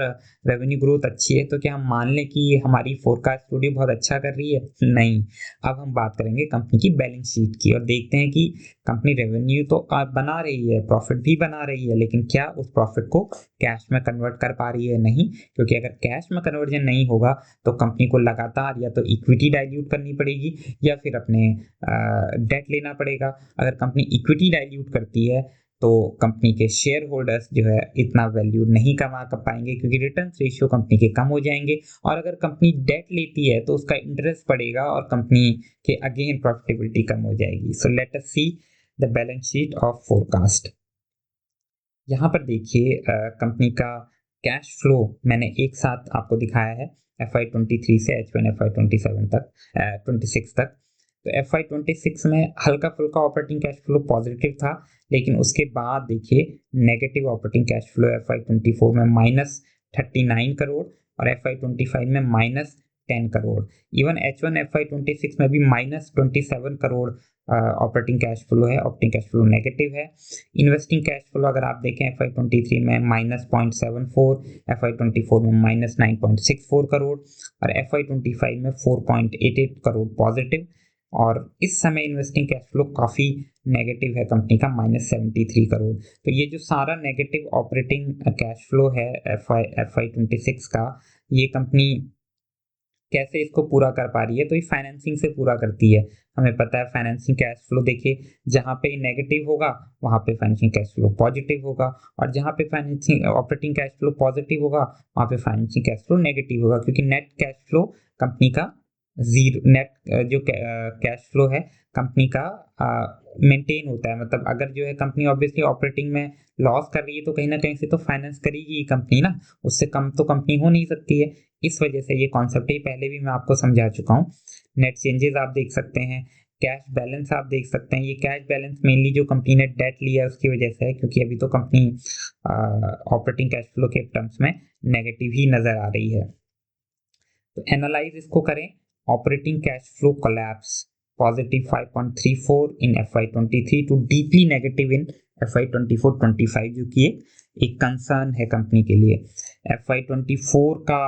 रेवेन्यू ग्रोथ अच्छी है तो क्या हम मान लें कि हमारी फोरकास्ट स्टूडियो बहुत अच्छा कर रही है? नहीं। अब हम बात करेंगे कंपनी की बैलेंस शीट की और देखते हैं कि कंपनी रेवेन्यू तो बना रही है, प्रॉफिट भी बना रही है, लेकिन क्या उस प्रॉफिट को कैश में कन्वर्ट कर पा रही है? नहीं, क्योंकि अगर कैश में कन्वर्जन नहीं होगा तो कंपनी को लगातार या तो इक्विटी डाइल्यूट करनी पड़ेगी या फिर अपने डेट लेना पड़ेगा। अगर कंपनी इक्विटी डाइल्यूट करती है तो कंपनी के शेयर होल्डर्स जो है इतना वैल्यू नहीं कमा कर पाएंगे, क्योंकि रिटर्न रेशियो कंपनी के कम हो जाएंगे। और अगर कंपनी डेट लेती है तो उसका इंटरेस्ट बढ़ेगा और कंपनी के अगेन प्रॉफिटेबिलिटी कम हो जाएगी। So let us see the balance sheet of forecast. यहाँ पर देखिए कंपनी का कैश फ्लो मैंने एक साथ आपको दिखाया है FY23 से H1 FY27 तक 26 तक। तो FY26 में हल्का फुल्का ऑपरेटिंग कैश फ्लो पॉजिटिव था, लेकिन उसके बाद देखिए negative operating cash flow FY24 में -39 करोड़ और FY25 में -10 करोड़। इवन H1 FY26 में भी -27 करोड़ ऑपरेटिंग कैश फ्लो है, ऑपरेटिंग कैश फ्लो नेगेटिव है। इन्वेस्टिंग कैश फ्लो अगर आप देखें FY23 में -0.74, FY24 में -9.64 करोड़ और FY25 में 4.88 करोड़ पॉजिटिव। और इस समय इन्वेस्टिंग कैश फ्लो काफ़ी नेगेटिव है कंपनी का, -73 करोड़। तो ये जो सारा नेगेटिव ऑपरेटिंग कैश फ्लो है FY26 का, ये कंपनी कैसे इसको पूरा कर पा रही है? तो ये फाइनेंसिंग से पूरा करती है। हमें पता है फाइनेंसिंग कैश फ्लो देखिए, जहाँ पे नेगेटिव होगा वहाँ पे फाइनेंसिंग कैश फ्लो पॉजिटिव होगा, और जहाँ पे financing operating cash flow positive होगा वहाँ पे फाइनेंसिंग कैश फ्लो नेगेटिव होगा, क्योंकि नेट कैश फ्लो कंपनी का जीरो, नेट जो कैश फ्लो है कंपनी का मेंटेन होता है। मतलब अगर जो है कंपनी ऑब्वियसली ऑपरेटिंग में लॉस कर रही है तो कहीं ना कहीं से तो फाइनेंस करेगी कंपनी ना, उससे कम तो कंपनी हो नहीं सकती है। इस वजह से ये कॉन्सेप्ट ही पहले भी मैं आपको समझा चुका हूँ। नेट चेंजेस आप देख सकते हैं, कैश बैलेंस आप देख सकते हैं। ये कैश बैलेंस मेनली जो कंपनी ने डेट लिया है उसकी वजह से है, क्योंकि अभी तो कंपनी ऑपरेटिंग कैश फ्लो के टर्म्स में नेगेटिव ही नजर आ रही है। तो एनालाइज इसको करें, operating cash flow collapse +5.34 in FY23 to deeply negative in FY24-25, जो कि एक कंसर्न है कंपनी के लिए। FY24 का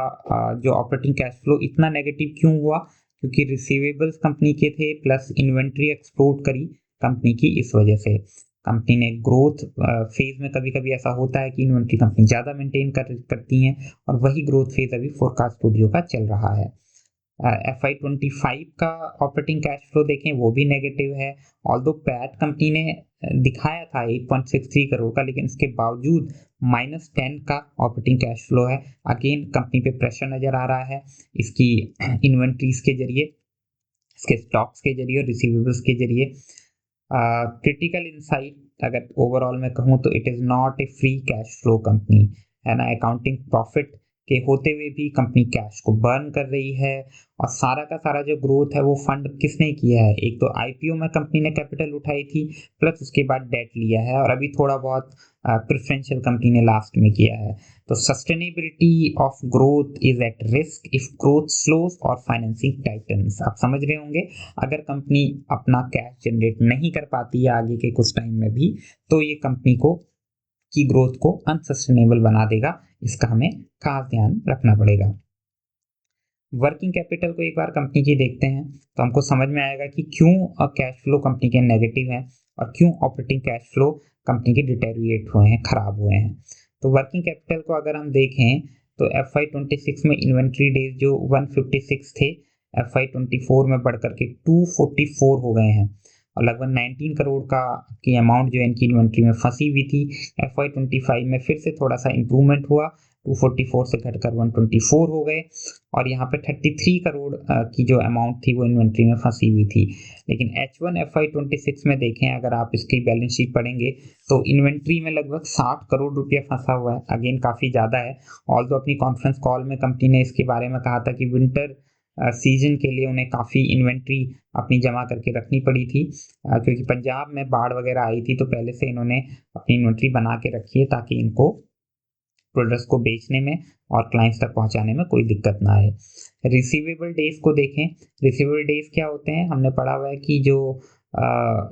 जो ऑपरेटिंग कैश फ्लो इतना नेगेटिव क्यों हुआ? क्योंकि रिसीवेबल्स कंपनी के थे प्लस इन्वेंट्री एक्सपोर्ट करी कंपनी की, इस वजह से कंपनी ने ग्रोथ फेज में कभी कभी ऐसा होता है कि इन्वेंट्री कंपनी ज़्यादा मेंटेन करती हैं, और वही ग्रोथ फेज अभी फोरकास्ट स्टूडियो का चल रहा है। FY25 का ऑपरेटिंग कैश फ्लो देखें वो भी नेगेटिव है। ऑल्दो पैट कंपनी ने दिखाया था 8.63 करोड़ का, लेकिन इसके बावजूद -10 का ऑपरेटिंग कैश फ्लो है। अगेन कंपनी पे प्रेशर नज़र आ रहा है इसकी इन्वेंट्रीज के जरिए, इसके स्टॉक्स के जरिए और रिसीवेबल्स के जरिए। क्रिटिकल इनसाइट अगर ओवरऑल मैं कहूँ तो it is not a free cash flow company, है ना। अकाउंटिंग प्रॉफिट के होते हुए भी कंपनी कैश को बर्न कर रही है। और सारा का सारा जो ग्रोथ है वो फंड किसने किया है, एक तो आईपीओ में कंपनी ने कैपिटल उठाई थी, प्लस उसके बाद डेट लिया है, और अभी थोड़ा बहुत प्रेफरेंशियल कंपनी ने लास्ट में किया है। तो sustainability of growth is at risk if growth slows और फाइनेंसिंग टाइटन्स। आप समझ रहे होंगे, अगर कंपनी अपना कैश जनरेट नहीं कर पाती है आगे के कुछ टाइम में भी, तो ये कंपनी को की ग्रोथ को अनसस्टेनेबल बना देगा। इसका हमें खास ध्यान रखना पड़ेगा। वर्किंग कैपिटल को एक बार कंपनी की देखते हैं तो हमको समझ में आएगा कि क्यों कैश फ्लो कंपनी के नेगेटिव हैं और क्यों ऑपरेटिंग कैश फ्लो कंपनी के डिटेरिएट हुए हैं, खराब हुए हैं। तो वर्किंग कैपिटल को अगर हम देखें तो FY26 में इन्वेंट्री डेज जो 156 थे, FY24 में बढ़कर के 244 हो गए हैं, और लगभग 19 करोड़ की अमाउंट जो है इनकी इन्वेंट्री में फंसी हुई थी। FY25 में फिर से थोड़ा सा इंप्रूवमेंट हुआ, 244 से घटकर 124 हो गए, और यहाँ पे 33 करोड़ की जो अमाउंट थी वो इन्वेंट्री में फंसी हुई थी। लेकिन H1 FY26 में देखें, अगर आप इसकी बैलेंस शीट पढ़ेंगे तो इन्वेंट्री में लगभग 60 करोड़ रुपया फंसा हुआ है। अगेन काफ़ी ज़्यादा है। ऑल्दो अपनी कॉन्फ्रेंस कॉल में कंपनी ने इसके बारे में कहा था कि विंटर सीजन के लिए उन्हें काफ़ी इन्वेंट्री अपनी जमा करके रखनी पड़ी थी, क्योंकि पंजाब में बाढ़ वगैरह आई थी, तो पहले से इन्होंने अपनी इन्वेंट्री बना के रखी है ताकि इनको प्रोडक्ट्स को बेचने में और क्लाइंट्स तक पहुंचाने में कोई दिक्कत ना आए। रिसीवेबल डेज को देखें, रिसीवेबल डेज क्या होते हैं, हमने पढ़ा हुआ है कि जो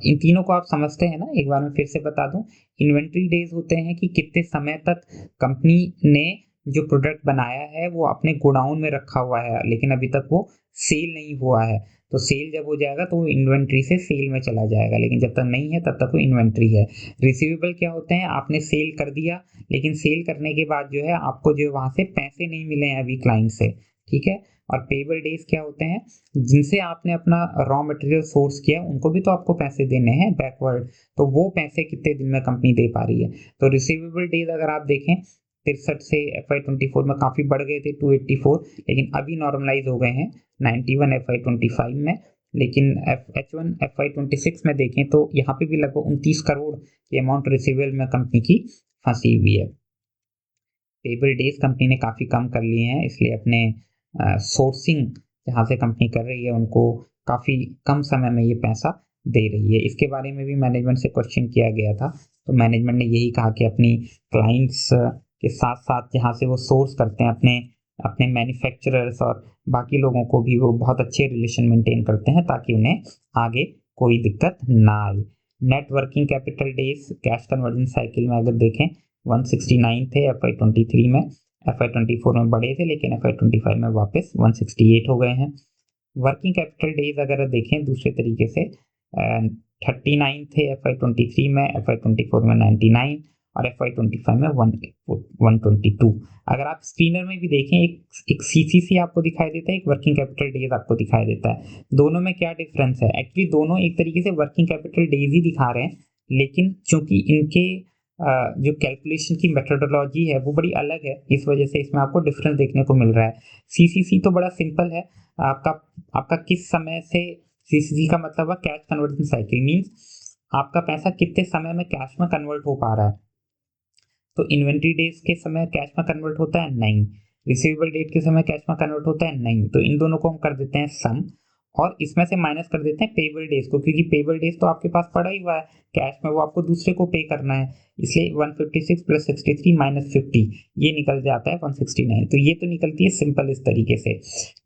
इन तीनों को आप समझते हैं ना, एक बार मैं फिर से बता दूं। इन्वेंट्री डेज होते हैं कि कितने समय तक कंपनी ने जो प्रोडक्ट बनाया है वो अपने गोडाउन में रखा हुआ है, लेकिन अभी तक वो सेल नहीं हुआ है। तो सेल जब हो जाएगा तो वो इन्वेंट्री से सेल में चला जाएगा, लेकिन जब तक नहीं है तब तक वो इन्वेंट्री है। रिसीवेबल क्या होते हैं, आपने सेल कर दिया, लेकिन सेल करने के बाद जो है आपको जो वहाँ से पैसे नहीं मिले हैं अभी क्लाइंट से, ठीक है। और पेबल डेज क्या होते हैं, जिनसे आपने अपना रॉ मटेरियल सोर्स किया उनको भी तो आपको पैसे देने हैं बैकवर्ड, तो वो पैसे कितने दिन में कंपनी दे पा रही है। तो रिसीवेबल डेज अगर आप देखें 63 से FY24 में काफ़ी बढ़ गए थे 284, लेकिन अभी नॉर्मलाइज हो गए हैं 91 FY25 में। लेकिन H1 FY26 में देखें तो यहाँ पे भी लगभग 29 करोड़ की अमाउंट रिसीवेबल में कंपनी की फंसी हुई है। पेबल डेज कंपनी ने काफ़ी कम कर लिए हैं, इसलिए अपने सोर्सिंग जहाँ से कंपनी कर रही है उनको काफ़ी कम समय में ये पैसा दे रही है। इसके बारे में भी मैनेजमेंट से क्वेश्चन किया गया था, तो मैनेजमेंट ने यही कहा कि अपनी क्लाइंट्स के साथ साथ जहाँ से वो सोर्स करते हैं अपने अपने मैन्युफैक्चरर्स और बाकी लोगों को भी वो बहुत अच्छे रिलेशन मेंटेन करते हैं ताकि उन्हें आगे कोई दिक्कत ना आए। Net working capital days cash conversion cycle में अगर देखें 169 थे FY23 में, FY24 में बढ़े थे, लेकिन FY25 में वापस 168 हो गए हैं। वर्किंग कैपिटल डेज अगर देखें दूसरे तरीके से 39 थे FY23 में, FY24 में 99 और FY25 में 122। अगर आप स्क्रीनर में भी देखें एक CCC आपको दिखाई देता है, एक वर्किंग कैपिटल डेज आपको दिखाई देता है। दोनों में क्या डिफरेंस है, एक्चुअली दोनों एक तरीके से वर्किंग कैपिटल डेज ही दिखा रहे हैं, लेकिन चूंकि इनके जो कैलकुलेशन की मेथोडोलॉजी है वो बड़ी अलग है, इस वजह से इसमें आपको डिफरेंस देखने को मिल रहा है। CCC तो बड़ा सिंपल है, आपका किस समय से, CCC का मतलब है कैश कन्वर्जन साइकिल, मीन्स आपका पैसा कितने समय में कैश में कन्वर्ट हो पा रहा है। तो इन्वेंट्री डेज के समय कैश में कन्वर्ट होता है नहीं, रिसीवेबल डेट के समय कैश में कन्वर्ट होता है नहीं, तो इन दोनों को हम कर देते हैं सम, और इसमें से माइनस कर देते हैं पेबल डेज को, क्योंकि पेबल डेज तो आपके पास पड़ा ही हुआ है कैश में, वो आपको दूसरे को पे करना है, इसलिए 156 + 63 - 50 ये निकल जाता है 169। तो ये तो निकलती है सिंपल इस तरीके से।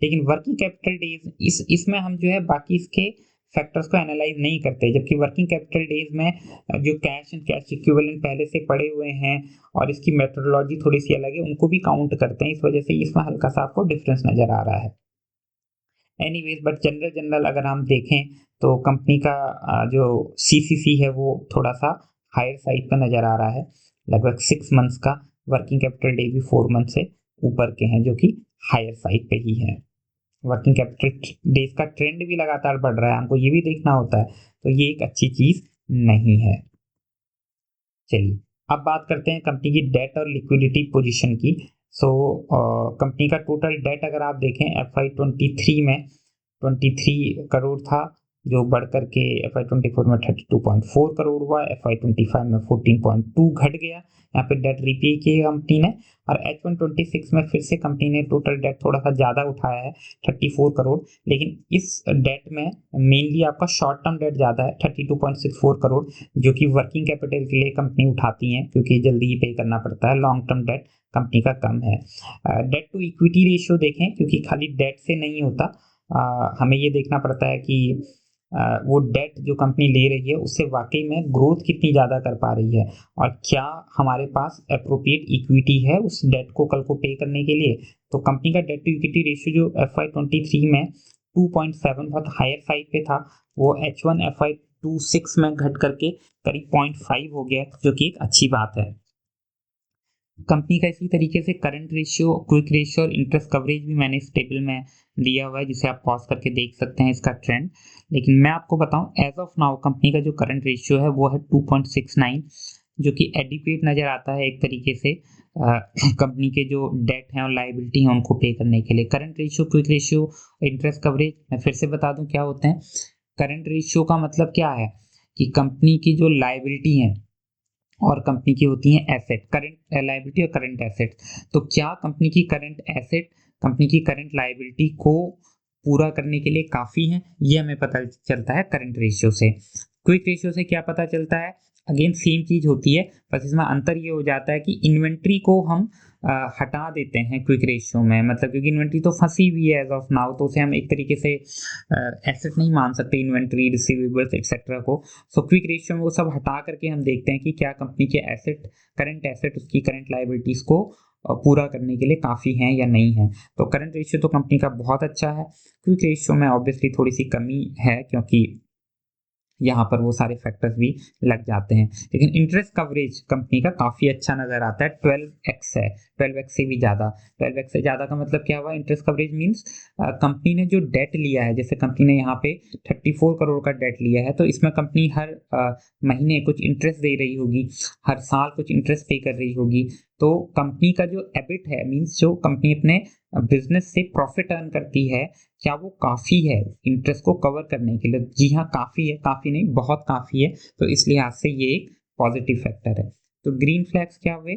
लेकिन वर्किंग कैपिटल डेज इसमें हम जो है बाकी इसके फैक्टर्स को एनालाइज नहीं करते, जबकि वर्किंग कैपिटल डेज में जो कैश एंड कैश इक्विवेलेंट पहले से पड़े हुए हैं और इसकी मेथोडोलॉजी थोड़ी सी अलग है, उनको भी काउंट करते हैं, इस वजह से इसमें हल्का सा आपको डिफरेंस नजर आ रहा है। एनीवेज, बट जनरल अगर हम देखें तो कंपनी का जो CCC है वो थोड़ा सा हायर साइड पे नज़र आ रहा है, लगभग 6 मंथ्स का। वर्किंग कैपिटल डे भी 4 मंथ से ऊपर के हैं, जो कि हायर साइड पे ही है। वर्किंग कैपिटल डेज का ट्रेंड भी लगातार बढ़ रहा है, हमको ये भी देखना होता है, तो ये एक अच्छी चीज़ नहीं है। चलिए अब बात करते हैं कंपनी की डेट और लिक्विडिटी पोजीशन की। कंपनी का टोटल डेट अगर आप देखें FY23 में 23 करोड़ था, जो बढ़ करके FY24 में 32.4 करोड़ हुआ, FY25 में 14.2 घट गया। यहाँ पे डेट रीपे किया कंपनी ने, और H126 में फिर से कंपनी ने टोटल डेट थोड़ा सा ज़्यादा उठाया है 34 करोड़, लेकिन इस डेट में मेनली आपका शॉर्ट टर्म डेट ज़्यादा है 32.64 करोड़, जो कि वर्किंग कैपिटल के लिए कंपनी उठाती हैं क्योंकि जल्दी ही पे करना पड़ता है। लॉन्ग टर्म डेट कंपनी का कम है। डेट टू इक्विटी रेशियो देखें, क्योंकि खाली डेट से नहीं होता, हमें ये देखना पड़ता है कि वो डेट जो कंपनी ले रही है उससे वाकई में ग्रोथ कितनी ज़्यादा कर पा रही है, और क्या हमारे पास अप्रोप्रिएट इक्विटी है उस डेट को कल को पे करने के लिए। तो कंपनी का डेट टू इक्विटी रेशियो जो FY23 में 2.7 बहुत हायर साइड पे था, वो H1 FY26 में घट करके करीब 0.5 हो गया, जो कि एक अच्छी बात है। कंपनी का इसी तरीके से करंट रेशियो, क्विक रेशियो और इंटरेस्ट कवरेज भी मैंने इस टेबल में दिया हुआ है, जिसे आप पॉज करके देख सकते हैं इसका ट्रेंड। लेकिन मैं आपको बताऊं, एज ऑफ नाउ कंपनी का जो करंट रेशियो है वो है 2.69, जो कि एडिक्वेट नज़र आता है एक तरीके से कंपनी के जो डेट हैं और लाइबिलिटी हैं उनको पे करने के लिए। Current ratio, quick ratio, interest coverage, मैं फिर से बता दूं क्या होते हैं। करंट रेशियो का मतलब क्या है कि कंपनी की जो लाइबिलिटी है और कंपनी की होती हैं एसेट, करंट लायबिलिटी और करंट एसेट। तो क्या कंपनी की करंट एसेट कंपनी की करंट लायबिलिटी को पूरा करने के लिए काफ़ी है, ये हमें पता चलता है करंट रेशियो से। क्विक रेशियो से क्या पता चलता है, अगेन सेम चीज़ होती है, बस इसमें अंतर ये हो जाता है कि इन्वेंट्री को हम हटा देते हैं क्विक रेशियो में, मतलब क्योंकि इन्वेंट्री तो फंसी हुई है एज ऑफ नाउ, तो उसे हम एक तरीके से एसेट नहीं मान सकते, इन्वेंट्री, रिसीवेबल्स एक्सेट्रा को। सो क्विक रेशियो में वो सब हटा करके हम देखते हैं कि क्या कंपनी के एसेट, करंट एसेट उसकी करंट लायबिलिटीज़ को पूरा करने के लिए काफ़ी हैं या नहीं है। तो करंट रेशियो तो कंपनी का बहुत अच्छा है। क्विक रेशियो में ऑब्वियसली थोड़ी सी कमी है, क्योंकि यहाँ पर वो सारे फैक्टर्स भी लग जाते हैं। लेकिन इंटरेस्ट कवरेज कंपनी का काफ़ी अच्छा नज़र आता है, 12x है, 12x से भी ज़्यादा। 12x से ज़्यादा का मतलब क्या हुआ, इंटरेस्ट कवरेज मीन्स कंपनी ने जो डेट लिया है, जैसे कंपनी ने यहाँ पे 34 करोड़ का डेट लिया है, तो इसमें कंपनी हर महीने कुछ इंटरेस्ट दे रही होगी, हर साल कुछ इंटरेस्ट पे कर रही होगी। तो कंपनी का जो एबिट है, मीन्स जो कंपनी अपने बिजनेस से प्रॉफिट अर्न करती है, क्या वो काफ़ी है इंटरेस्ट को कवर करने के लिए। जी हाँ, काफ़ी है, काफ़ी नहीं बहुत काफ़ी है, तो इस लिहाज से ये एक पॉजिटिव फैक्टर है। तो ग्रीन फ्लैग्स क्या हुए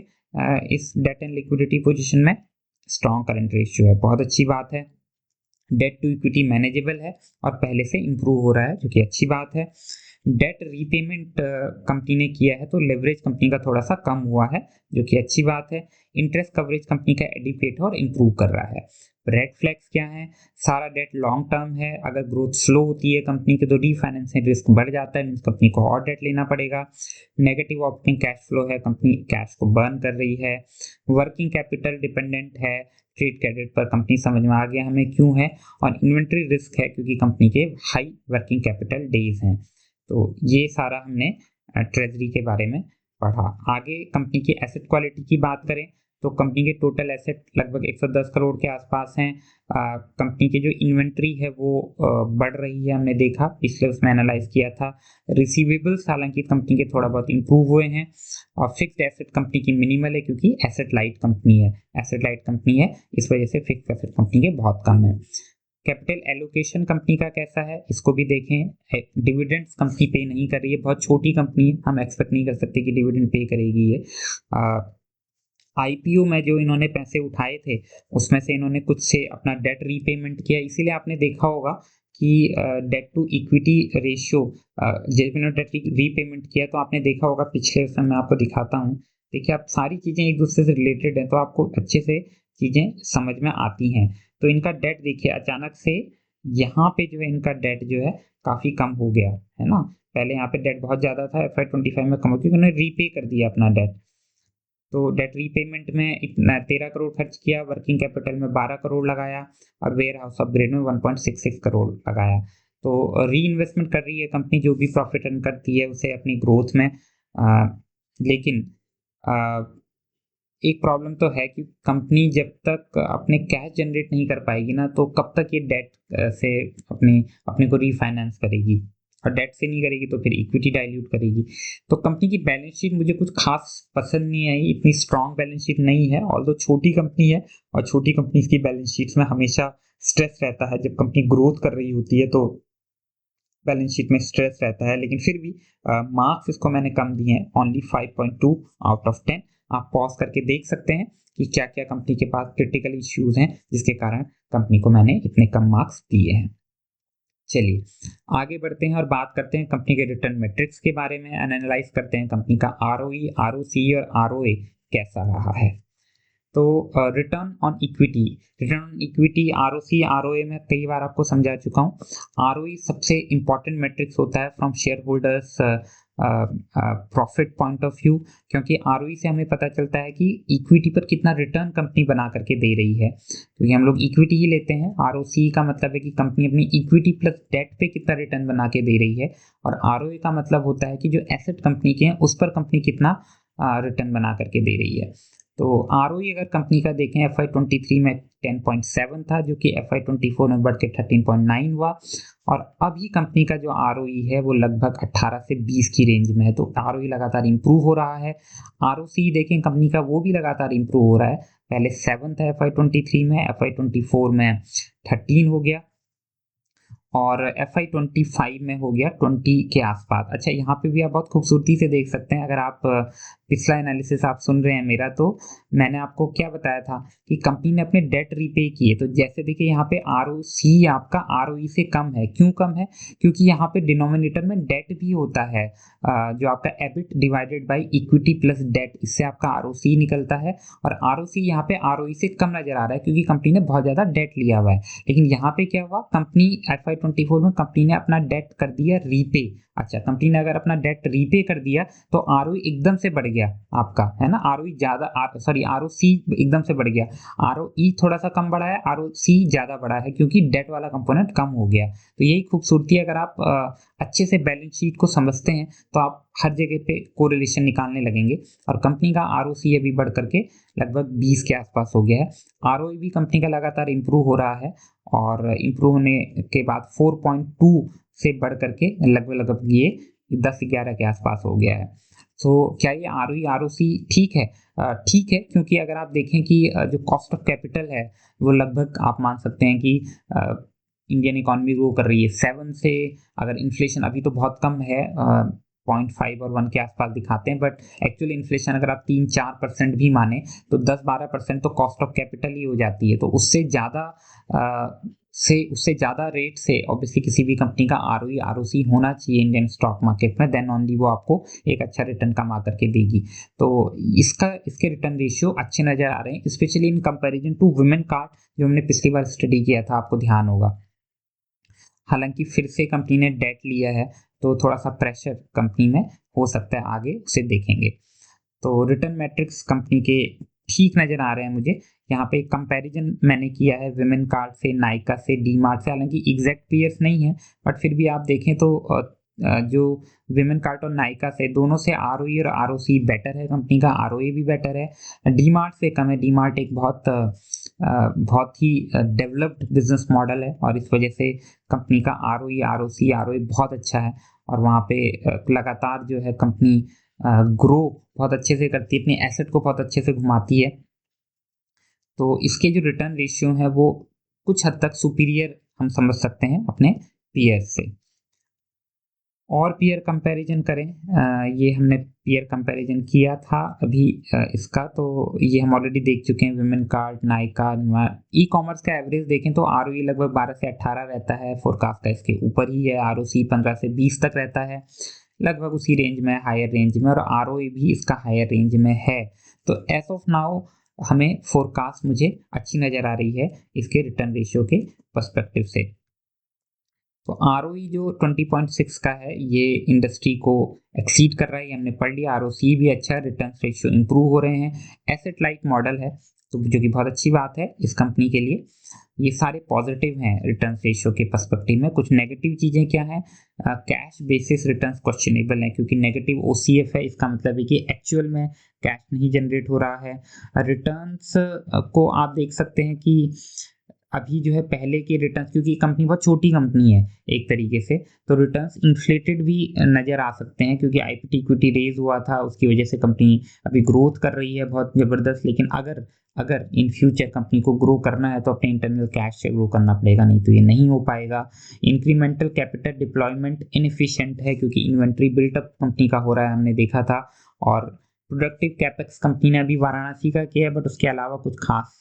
इस डेट एंड लिक्विडिटी पोजीशन में, स्ट्रॉन्ग करंट रेशियो है, बहुत अच्छी बात है। डेट टू इक्विटी मैनेजेबल है और पहले से इंप्रूव हो रहा है, जो कि अच्छी बात है। डेट रीपेमेंट कंपनी ने किया है, तो लेवरेज कंपनी का थोड़ा सा कम हुआ है, जो कि अच्छी बात है। इंटरेस्ट कवरेज कंपनी का एडिक्वेट और इंप्रूव कर रहा है। रेड फ्लैग्स क्या है, सारा डेट लॉन्ग टर्म है, अगर ग्रोथ स्लो होती है कंपनी की तो रीफाइनेंसिंग रिस्क बढ़ जाता है, मीन्स कंपनी को और डेट लेना पड़ेगा। नेगेटिव ऑपरेटिंग कैश फ्लो है, कंपनी कैश को बर्न कर रही है। वर्किंग कैपिटल डिपेंडेंट है, ट्रेड क्रेडिट पर कंपनी समझ में आ गया हमें क्यों है। और इन्वेंट्री रिस्क है, क्योंकि कंपनी के हाई वर्किंग कैपिटल डेज हैं। तो ये सारा हमने ट्रेजरी के बारे में पढ़ा। आगे कंपनी की एसेट क्वालिटी की बात करें तो कंपनी के टोटल एसेट लगभग 110 करोड़ के आसपास हैं। कंपनी की जो इन्वेंट्री है वो बढ़ रही है, हमने देखा पिछले उसमें एनालाइज किया था। रिसीवेबल्स हालांकि कंपनी के थोड़ा बहुत इंप्रूव हुए हैं, और फिक्स्ड एसेट कंपनी की मिनिमल है, क्योंकि एसेट लाइट कंपनी है, एसेट लाइट कंपनी है, इस वजह से फिक्स्ड एसेट कंपनी के बहुत कम है। कैपिटल एलोकेशन कंपनी का कैसा है, इसको भी देखें। डिविडेंड्स कंपनी पे नहीं कर रही है, बहुत छोटी कंपनी है, हम एक्सपेक्ट नहीं कर सकते कि डिविडेंड पे करेगी ये। आईपीओ में जो इन्होंने पैसे उठाए थे उसमें से इन्होंने कुछ से अपना डेट रीपेमेंट किया, इसीलिए आपने देखा होगा कि डेट टू इक्विटी रेशियो, जब इन्होंने डेट रीपेमेंट किया तो आपने देखा होगा पिछले समय, मैं आपको दिखाता हूँ। देखिए, आप सारी चीज़ें एक दूसरे से रिलेटेड हैं, तो आपको अच्छे से चीज़ें समझ में आती हैं। तो इनका डेट देखिए, अचानक से यहाँ पे जो है इनका डेट जो है काफ़ी कम हो गया है ना। पहले यहाँ पे डेट बहुत ज़्यादा था, FY25 में कम हो, क्योंकि उन्होंने रीपे कर दिया अपना डेट। तो डेट रीपेमेंट में इतना 13 करोड़ खर्च किया, वर्किंग कैपिटल में 12 करोड़ लगाया, और वेयर हाउस अपग्रेड में 1.66 करोड़ लगाया। तो री इन्वेस्टमेंट कर रही है कंपनी, जो भी प्रॉफिट अर्न करती है उसे अपनी ग्रोथ में। लेकिन एक प्रॉब्लम तो है कि कंपनी जब तक अपने कैश जनरेट नहीं कर पाएगी ना, तो कब तक ये डेट से अपने को रीफाइनेंस करेगी, और डेट से नहीं करेगी तो फिर इक्विटी डाइल्यूट करेगी। तो कंपनी की बैलेंस शीट मुझे कुछ खास पसंद नहीं आई, इतनी स्ट्रॉन्ग बैलेंस शीट नहीं है, ऑल्दो छोटी कंपनी है, और छोटी कंपनीज की बैलेंस शीट्स में हमेशा स्ट्रेस रहता है। जब कंपनी ग्रोथ कर रही होती है तो बैलेंस शीट में स्ट्रेस रहता है, लेकिन फिर भी मार्क्स इसको मैंने कम दिए हैं, ओनली 5.2 आउट ऑफ 10। आप पॉज करके देख सकते हैं कि क्या क्या कंपनी के पास क्रिटिकल इश्यूज हैं जिसके कारण कंपनी को मैंने इतने कम मार्क्स दिए हैं। चलिए आगे बढ़ते हैं और बात करते हैं कंपनी के रिटर्न मैट्रिक्स के बारे में, एनालाइज करते हैं कंपनी का ROE, ROC और ROA कैसा रहा है। तो return on equity, ROC ROA में कई बार आपको समझा चुका हूँ। ROE सबसे इंपॉर्टेंट मैट्रिक्स होता है from share holders profit point of view, क्योंकि ROE से हमें पता चलता है कि इक्विटी पर कितना रिटर्न कंपनी बना करके दे रही है, क्योंकि हम लोग इक्विटी ही लेते हैं। ROC का मतलब है कि कंपनी अपनी इक्विटी प्लस डेट पे कितना रिटर्न बना के दे रही है, और ROA का मतलब होता है कि जो एसेट कंपनी के हैं उस पर कंपनी कितना रिटर्न बना करके दे रही है। तो ROE अगर कंपनी का देखें FY23 में 10.7 था, जो कि FY24 में बढ़ के 13.9 हुआ, और अभी कंपनी का जो ROE है वो लगभग 18 से 20 की रेंज में है। तो ROE लगातार इंप्रूव हो रहा है। ROC देखें कंपनी का, वो भी लगातार इंप्रूव हो रहा है। पहले 7 था FY23 में, FY24 में 13 हो गया, और FY25 में हो गया 20 के आसपास। अच्छा, यहाँ पे भी आप बहुत खूबसूरती से देख सकते हैं, अगर आप पिछला एनालिसिस आप सुन रहे हैं मेरा, तो मैंने आपको क्या बताया था कि कंपनी ने अपने डेट रीपे किए। तो जैसे देखिए यहाँ पे ROC आपका ROE से कम है। क्यों कम है? क्योंकि यहाँ पे डिनोमिनेटर में डेट भी होता है, जो आपका EBIT divided by equity plus debt, इससे आपका ROC निकलता है, और ROC यहाँ पे ROE से कम नजर आ रहा है क्योंकि कंपनी ने बहुत ज़्यादा डेट लिया हुआ है। लेकिन यहाँ पे क्या हुआ, कंपनी FY24 में कंपनी ने अपना डेट कर दिया रीपे। अच्छा, कंपनी ने अगर अपना डेट रीपे कर दिया तो ROE एकदम से बढ़ गया आपका, है ना। ROE ज़्यादा, ROC एकदम से बढ़ गया। ROE थोड़ा सा कम बढ़ा है, ROC ज़्यादा बढ़ा है क्योंकि डेट वाला कंपोनेंट कम हो गया। तो यही खूबसूरती है, अगर आप अच्छे से बैलेंस शीट को समझते हैं तो आप हर जगह पे कोरिलेशन निकालने लगेंगे। और कंपनी का ROC अभी बढ़ करके लगभग 20 के आसपास हो गया है। ROE भी कंपनी का लगातार इंप्रूव हो रहा है, और इंप्रूव होने के बाद 4.2 से बढ़ करके लगभग ये 10-11 के आसपास हो गया है। तो क्या ये ROE ROC ठीक है? ठीक है, क्योंकि अगर आप देखें कि जो कॉस्ट ऑफ कैपिटल है वो लगभग आप मान सकते हैं कि इंडियन इकोनॉमी ग्रो कर रही है 7 से, अगर इन्फ्लेशन अभी तो बहुत कम है, 0.5 और 1 के आसपास दिखाते हैं, बट एक्चुअल इन्फ्लेशन अगर आप 3-4% भी माने तो 10-12% तो कॉस्ट ऑफ कैपिटल ही हो जाती है। तो उससे ज़्यादा रेट से ऑब्वियसली किसी भी कंपनी का ROE ROC होना चाहिए इंडियन स्टॉक मार्केट में, देन ओनली वो आपको एक अच्छा रिटर्न कमा करके देगी। तो इसके रिटर्न रेशियो अच्छे नज़र आ रहे हैं, specially in comparison to women card, जो हमने पिछली बार स्टडी किया था, आपको ध्यान होगा। हालांकि फिर से कंपनी ने डेट लिया है तो थोड़ा सा प्रेशर कंपनी में हो सकता है, आगे उसे देखेंगे। तो रिटर्न मैट्रिक्स कंपनी के ठीक नज़र आ रहे हैं मुझे। यहाँ पे कंपैरिजन मैंने किया है विमेन कार्ड से, नायका से, डीमार्ट से, हालांकि एग्जैक्ट पेयर्स नहीं है, बट फिर भी आप देखें तो जो विमेन कार्ड और नायका से, दोनों से ROE और ROC बेटर है, कंपनी का ROA भी बेटर है। डीमार्ट से कम है। डीमार्ट एक बहुत ही डेवलप्ड बिजनेस मॉडल है, और इस वजह से कंपनी का ROE ROC ROA बहुत अच्छा है, और वहाँ पे लगातार जो है कंपनी ग्रो बहुत अच्छे से करती है, अपने एसेट को बहुत अच्छे से घुमाती है। तो इसके जो रिटर्न रेशियो है वो कुछ हद तक सुपीरियर हम समझ सकते हैं अपने पीयर से। और पीयर कंपैरिजन करें, ये हमने पीयर कंपैरिजन किया था अभी इसका, तो ये हम ऑलरेडी देख चुके हैं। Women card, Nykaa, e commerce का एवरेज देखें तो ROE लगभग 12 से 18 रहता है, फोरकास्ट का इसके ऊपर ही है। ROC 15 से 20 तक रहता है, लगभग उसी रेंज में, हायर रेंज में, और ROE भी इसका हायर रेंज में है। तो एज ऑफ नाउ हमें फोरकास्ट मुझे अच्छी नज़र आ रही है इसके रिटर्न रेशियो के पर्सपेक्टिव से। तो ROE जो 20.6 का है ये इंडस्ट्री को एक्सीड कर रहा है, ये हमने पढ़ लिया। ROC भी अच्छा है, रिटर्न रेशियो इंप्रूव हो रहे हैं, एसेट लाइट मॉडल है, तो जो कि बहुत अच्छी बात है इस कंपनी के लिए। ये सारे पॉजिटिव हैं रिटर्न रेशियो के पर्सपेक्टिव में। कुछ नेगेटिव चीज़ें क्या हैं? कैश बेसिस रिटर्न्स क्वेश्चनेबल है, क्योंकि नेगेटिव OCF है, इसका मतलब है कि एक्चुअल में कैश नहीं जनरेट हो रहा है। रिटर्न्स को आप देख सकते हैं कि अभी जो है पहले के रिटर्न्स, क्योंकि कंपनी बहुत छोटी कंपनी है एक तरीके से, तो रिटर्न्स इन्फ्लेटेड भी नज़र आ सकते हैं, क्योंकि आईपीटी इक्विटी रेज हुआ था, उसकी वजह से कंपनी अभी ग्रोथ कर रही है बहुत ज़बरदस्त। लेकिन अगर अगर इन फ्यूचर कंपनी को ग्रो करना है तो अपने इंटरनल कैश से ग्रो करना पड़ेगा, नहीं तो ये नहीं हो पाएगा। इंक्रीमेंटल कैपिटल डिप्लॉयमेंट इनएफिशिएंट है, क्योंकि इन्वेंट्री बिल्टअप कंपनी का हो रहा है, हमने देखा था। और प्रोडक्टिव कैपेक्स कंपनी ने अभी वाराणसी का किया है, बट उसके अलावा कुछ खास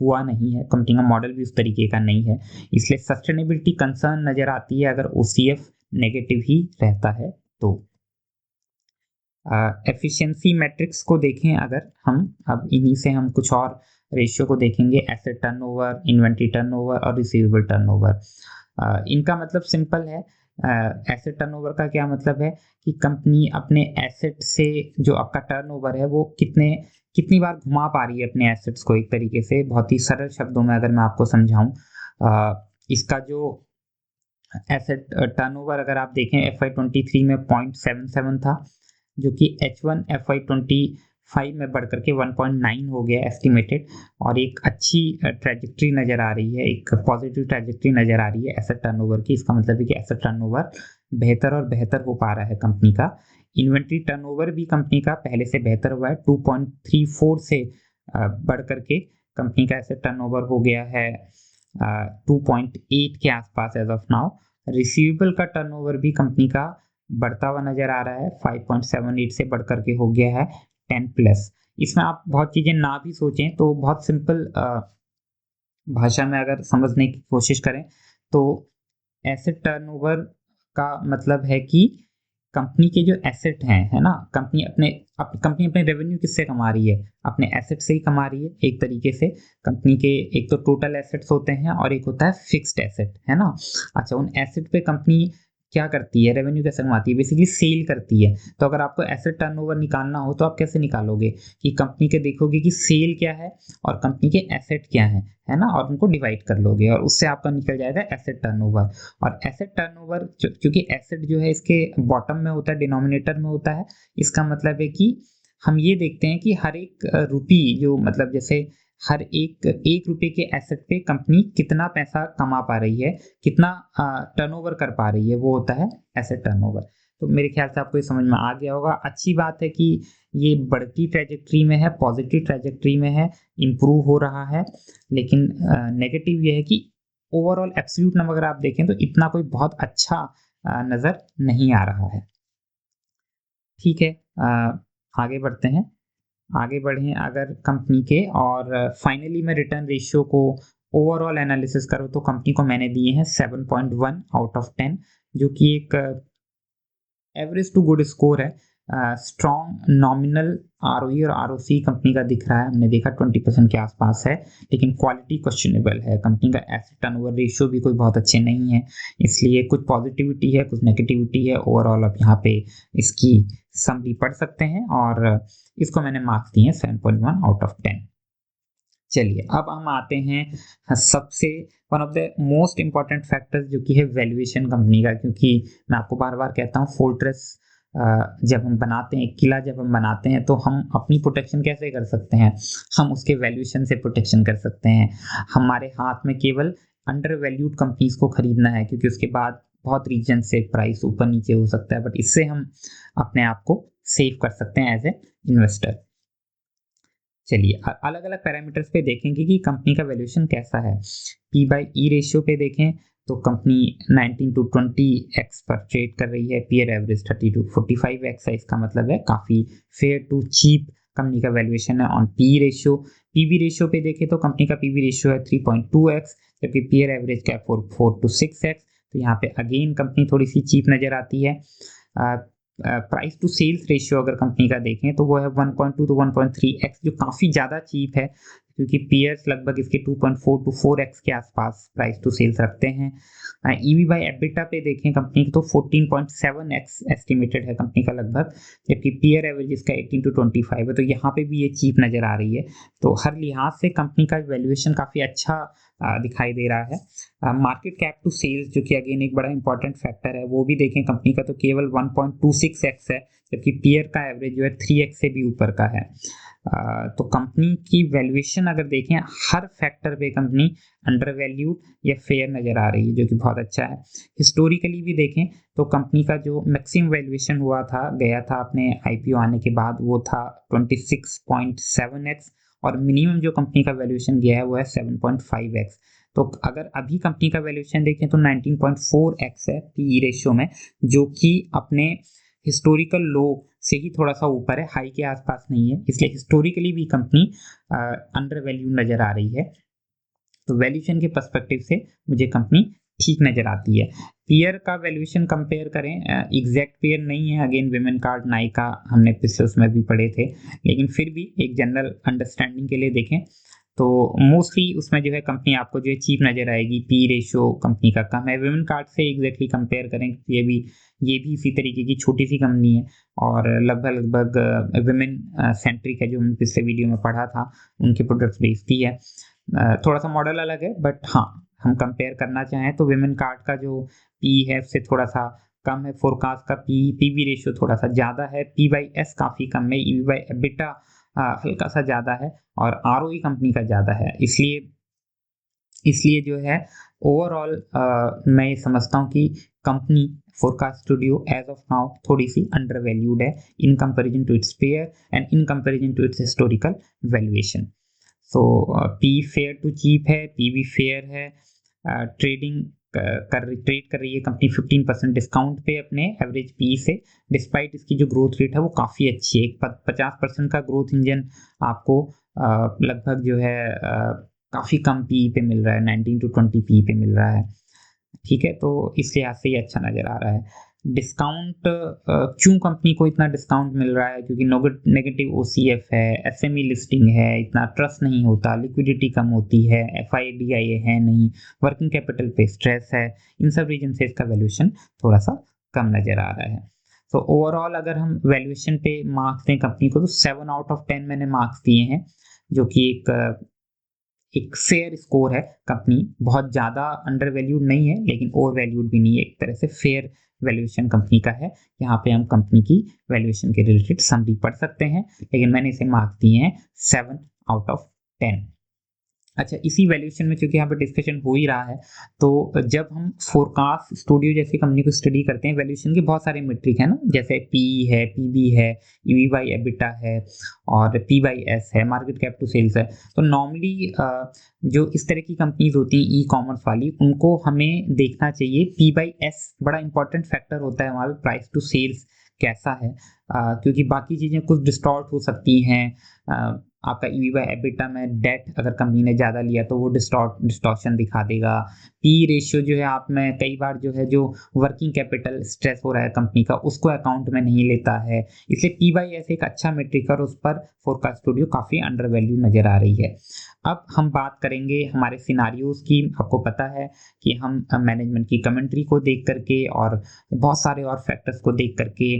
हुआ नहीं है, कंपनी का मॉडल भी उस तरीके का नहीं है, इसलिए सस्टेनेबिलिटी कंसर्न नज़र आती है अगर ओसीएफ नेगेटिव ही रहता है तो। एफिशिएंसी मैट्रिक्स को देखें अगर हम, अब इन्हीं से हम कुछ और रेशियो को देखेंगे, एसेट टर्नओवर, इन्वेंट्री टर्नओवर और रिसीवेबल टर्नओवर। इनका मतलब सिंपल है। एसेट टर्नओवर का क्या मतलब है कि कंपनी अपने एसेट से जो आपका टर्नओवर है वो कितनी बार घुमा पा रही है अपने एसेट्स को। एक तरीके से बहुत ही सरल शब्दों में अगर मैं आपको समझाऊं, इसका जो एसेट टर्नओवर अगर आप देखें FY23 में 0.77 था, जो कि H1 FY25 में बढ़ करके 1.9 हो गया एस्टिमेटेड, और एक अच्छी ट्रैजेक्टरी नज़र आ रही है, एक पॉजिटिव ट्रैजेक्टरी नज़र आ रही है एसेट टर्नओवर की। इसका मतलब है कि एसेट टर्नओवर बेहतर और बेहतर हो पा रहा है कंपनी का। इन्वेंट्री टर्नओवर भी कंपनी का पहले से बेहतर हुआ है, 2.34 से बढ़ करके कंपनी का एसेट टर्नओवर हो गया है 2.8 के आसपास एज ऑफ नाउ। रिसीवेबल का टर्नओवर भी कंपनी का बढ़ता हुआ नजर आ रहा है, 5.78 से बढ़ करके हो गया है 10+। इसमें आप बहुत चीज़ें ना भी सोचें तो बहुत सिंपल भाषा में अगर समझने की कोशिश करें तो एसेट टर्नओवर का मतलब है कि कंपनी के जो एसेट हैं, है ना, कंपनी अपने रेवेन्यू किससे कमा रही है, अपने एसेट से ही कमा रही है। एक तरीके से कंपनी के एक तो टोटल एसेट्स होते हैं और एक होता है फिक्स्ड एसेट, है ना। अच्छा, उन एसेट पे कंपनी क्या करती है, रेवेन्यू कैसे कमाती है, बेसिकली सेल करती है। तो अगर आपको एसेट टर्नओवर निकालना हो तो आप कैसे निकालोगे कि कंपनी के देखोगे कि सेल क्या है और कंपनी के एसेट क्या है ना, और उनको डिवाइड कर लोगे और उससे आपका निकल जाएगा एसेट टर्नओवर। और एसेट टर्नओवर क्योंकि एसेट जो है इसके बॉटम में होता है, डिनोमिनेटर में होता है, इसका मतलब है कि हम ये देखते हैं कि हर एक रुपी जो, मतलब जैसे हर एक रुपए के एसेट पे कंपनी कितना पैसा कमा पा रही है, कितना टर्नओवर कर पा रही है, वो होता है एसेट टर्नओवर। तो मेरे ख्याल से आपको ये समझ में आ गया होगा। अच्छी बात है कि ये बढ़ती ट्रैजेक्टरी में है, पॉजिटिव ट्रैजेक्टरी में है, इम्प्रूव हो रहा है। लेकिन नेगेटिव ये है कि ओवरऑल एब्सोल्यूट नंबर अगर आप देखें तो इतना कोई बहुत अच्छा नज़र नहीं आ रहा है। ठीक है, आगे बढ़ते हैं। आगे बढ़ें अगर कंपनी के, और फाइनली मैं रिटर्न रेशियो को ओवरऑल एनालिसिस करूँ तो कंपनी को मैंने दिए हैं 7.1 आउट ऑफ 10, जो कि एक एवरेज टू गुड स्कोर है। स्ट्रॉन्ग नॉमिनल आरओई और आरओसी कंपनी का दिख रहा है, हमने देखा 20% के आसपास है, लेकिन क्वालिटी क्वेश्चनेबल है। कंपनी का एसेट टर्नओवर रेशियो भी कोई बहुत अच्छे नहीं है, इसलिए कुछ पॉजिटिविटी है, कुछ नेगेटिविटी है। ओवरऑल आप यहाँ पे इसकी समरी पढ़ सकते हैं, और इसको मैंने मार्क्स दिए हैं 7.1 आउट ऑफ 10। चलिए अब हम आते हैं सबसे one of the most important factors, जो कि है वैल्यूएशन कंपनी का। क्योंकि मैं आपको बार बार कहता हूँ, फोर्ट्रेस जब हम बनाते हैं, एक किला जब हम बनाते हैं, तो हम अपनी प्रोटेक्शन कैसे कर सकते हैं, हम उसके वैल्यूएशन से प्रोटेक्शन कर सकते हैं। हमारे हाथ में केवल अंडर वैल्यूड कंपनीज को खरीदना है, क्योंकि उसके बाद बहुत रीजन से प्राइस ऊपर नीचे हो सकता है, बट इससे हम अपने आप को सेव कर सकते हैं एज ए इन्वेस्टर। चलिए अलग अलग पैरामीटर्स पे देखेंगे कि कंपनी का वैल्यूएशन कैसा है। P/E रेशियो पे देखें तो कंपनी 19 to 20x पर ट्रेड कर रही है, पीयर एवरेज 30 to 45x है। इसका मतलब है काफ़ी फेयर टू चीप कंपनी का वैल्यूएशन है। On P ratio, PB ratio पे देखें तो कंपनी का पीबी रेशियो है 3.2x, जबकि पीयर एवरेज का 4 to 6x। तो यहाँ पे अगेन कंपनी थोड़ी सी चीप नज़र आती है। प्राइस टू सेल्स रेशियो अगर कंपनी का देखें तो वो है 1.2 to 1.3x, जो काफ़ी ज़्यादा चीप है, क्योंकि पीयर्स लगभग इसके 2.4 to 4x के आसपास प्राइस टू सेल्स रखते हैं। EV बाय एबिटा पे देखें कंपनी की तो 14.7x एस्टिमेटेड है कंपनी का लगभग, जबकि पीयर एवरेज इसका 18 to 25 है। तो यहाँ पे भी ये चीप नज़र आ रही है। तो हर लिहाज से कंपनी का वैल्यूएशन काफ़ी अच्छा दिखाई दे रहा है। मार्केट कैप टू सेल्स, जो कि अगेन एक बड़ा इंपॉर्टेंट फैक्टर है, वो भी देखें कंपनी का तो केवल 1.26x है, जबकि पीयर का एवरेज जो है 3x से भी ऊपर का है। तो कंपनी की वैल्यूएशन अगर देखें हर फैक्टर पे कंपनी अंडर वैल्यूड या फेयर नज़र आ रही है, जो कि बहुत अच्छा है। हिस्टोरिकली भी देखें तो कंपनी का जो मैक्सिमम वैल्यूएशन हुआ था गया था अपने आईपीओ आने के बाद वो था 26.7x और मिनिमम जो कंपनी का वैल्यूएशन गया है वो है 7.5x। तो अगर अभी कंपनी का वैल्यूएशन देखें तो 19.4x है पी रेशियो में, जो कि अपने हिस्टोरिकल लो से ही थोड़ा सा ऊपर है, हाई के आसपास नहीं है, इसलिए हिस्टोरिकली भी कंपनी अंडर वैल्यू नज़र आ रही है। तो वैल्यूएशन के पर्सपेक्टिव से मुझे कंपनी ठीक नज़र आती है। पीयर का वैल्यूएशन कंपेयर करें, एग्जैक्ट पेयर नहीं है, अगेन विमेन कार्ड नाइका हमने पिछले उसमें भी पढ़े थे, लेकिन फिर भी एक जनरल अंडरस्टैंडिंग के लिए देखें तो मोस्टली उसमें जो है कंपनी आपको जो है चीप नज़र आएगी, पी रेशियो कंपनी का कम है। विमेन कार्ड से एग्जैक्टली कंपेयर करें, ये भी इसी तरीके की छोटी सी कंपनी है और लगभग विमेन सेंट्रिक है, जो हमने पिछले वीडियो में पढ़ा था, उनके प्रोडक्ट्स बेचती है। थोड़ा सा मॉडल अलग है, बट हाँ हम कंपेयर करना चाहें तो विमेन कार्ड का जो पी है उससे थोड़ा सा कम है, फोरकास्ट का पीवी रेशियो थोड़ा सा ज़्यादा है, पी बाई एस काफ़ी कम है, ईवी बाई एबिटा हल्का सा ज़्यादा है और आरओई कंपनी का ज़्यादा है। इसलिए जो है ओवरऑल मैं ये समझता हूँ कि company forecast studio as of now थोड़ी सी अंडर वैल्यूड है in comparison to its peer and in comparison to its historical valuation. So P fair to cheap है, पी भी फेयर है, ट्रेड कर रही है कंपनी 15% डिस्काउंट पे अपने एवरेज पी से, डिस्पाइट इसकी जो ग्रोथ रेट है वो काफ़ी अच्छी है। 50% का ग्रोथ इंजन आपको लगभग जो है काफ़ी कम पी पे मिल रहा है, 19 to 20 पी पे मिल रहा है, ठीक है। तो इस लिहाज से ये अच्छा नज़र आ रहा है। डिस्काउंट क्यों कंपनी को इतना डिस्काउंट मिल रहा है? क्योंकि नेगेटिव ओसीएफ है, एसएमई लिस्टिंग है, इतना ट्रस्ट नहीं होता, लिक्विडिटी कम होती है, एफआईडीआईए है नहीं, वर्किंग कैपिटल पे स्ट्रेस है, इन सब रीजन से इसका वैल्यूएशन थोड़ा सा कम नज़र आ रहा है। तो ओवरऑल अगर हम वैल्यूएशन पे मार्क्स दें कंपनी को तो 7 आउट ऑफ 10 मैंने मार्क्स दिए हैं, जो कि एक फेयर स्कोर है। कंपनी बहुत ज़्यादा अंडर वैल्यूड नहीं है लेकिन ओवर वैल्यूड भी नहीं है, एक तरह से फेयर वैल्यूएशन कंपनी का है। यहाँ पे हम कंपनी की वैल्यूएशन के रिलेटेड समरी पढ़ सकते हैं, लेकिन मैंने इसे मार्क्स दिए हैं 7 आउट ऑफ 10। अच्छा, इसी वैल्यूएशन में चूंकि यहाँ पे डिस्कशन हो ही रहा है, तो जब हम फोरकास्ट स्टूडियो जैसी कंपनी को स्टडी करते हैं, वैल्यूएशन के बहुत सारे मेट्रिक है ना, जैसे पी है, पीबी है, ईवी बाई एबिटा है और पी बाई एस है, मार्केट कैप टू सेल्स है। तो नॉर्मली जो इस तरह की कंपनीज होती हैं ई कॉमर्स वाली, उनको हमें देखना चाहिए पी बाई एस बड़ा इंपॉर्टेंट फैक्टर होता है वहाँ पे, प्राइस टू सेल्स कैसा है, क्योंकि बाकी चीज़ें कुछ डिस्टॉर्ट हो सकती हैं। आपका ईवी बाय एबिटा में डेट अगर कंपनी ने ज़्यादा लिया तो वो डिस्टॉर्शन दिखा देगा। पी रेशियो जो है आप में कई बार जो है जो वर्किंग कैपिटल स्ट्रेस हो रहा है कंपनी का उसको अकाउंट में नहीं लेता है, इसलिए पी बाई एस एक अच्छा मेट्रिक और उस पर फोरकास्ट स्टूडियो काफ़ी अंडर वैल्यू नज़र आ रही है। अब हम बात करेंगे हमारे सिनारियोज़ की। आपको पता है कि हम मैनेजमेंट की कमेंट्री को देख करके और बहुत सारे और फैक्टर्स को देख करके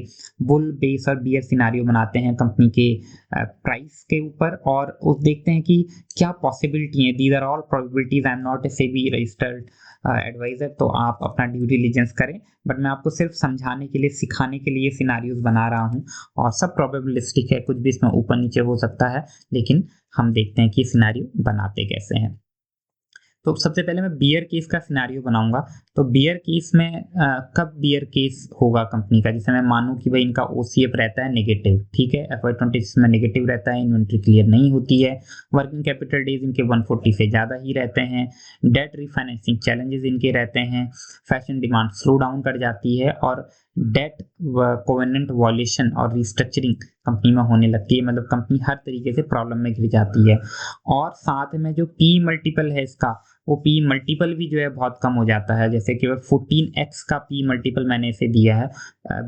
बुल बेस और बियर सिनारियो बनाते हैं कंपनी के प्राइस के ऊपर और उस देखते हैं कि क्या पॉसिबिलिटी है। These are all probabilities, I am not a SEBI registered advisor, तो आप अपना ड्यू डिलिजेंस करें, बट मैं आपको सिर्फ समझाने के लिए, सिखाने के लिए सिनारियोज बना रहा हूँ और सब प्रोबेबिलिस्टिक है, कुछ भी इसमें ऊपर नीचे हो सकता है, लेकिन हम देखते हैं कि सिनारियो बनाते कैसे हैं। तो सबसे पहले मैं बियर केस का सिनारियो बनाऊंगा। तो बियर केस में कब बियर केस होगा कंपनी का, जैसे मैं मानूं कि भाई इनका ओसीएफ रहता है नेगेटिव, ठीक है, FY26 में नेगेटिव रहता है, इन्वेंट्री क्लियर नहीं होती है, वर्किंग कैपिटल डेज इनके 140 से ज़्यादा ही रहते हैं, डेट रिफाइनेंसिंग चैलेंजेस इनके रहते हैं, फैशन डिमांड स्लो डाउन कर जाती है और डेट कोवेनेंट वॉल्यूशन और रिस्ट्रक्चरिंग कंपनी में होने लगती है, मतलब कंपनी हर तरीके से प्रॉब्लम में घिर जाती है। और साथ में जो पी मल्टीपल है इसका, वो पी मल्टीपल भी जो है बहुत कम हो जाता है, जैसे केवल 14x का पी मल्टीपल मैंने इसे दिया है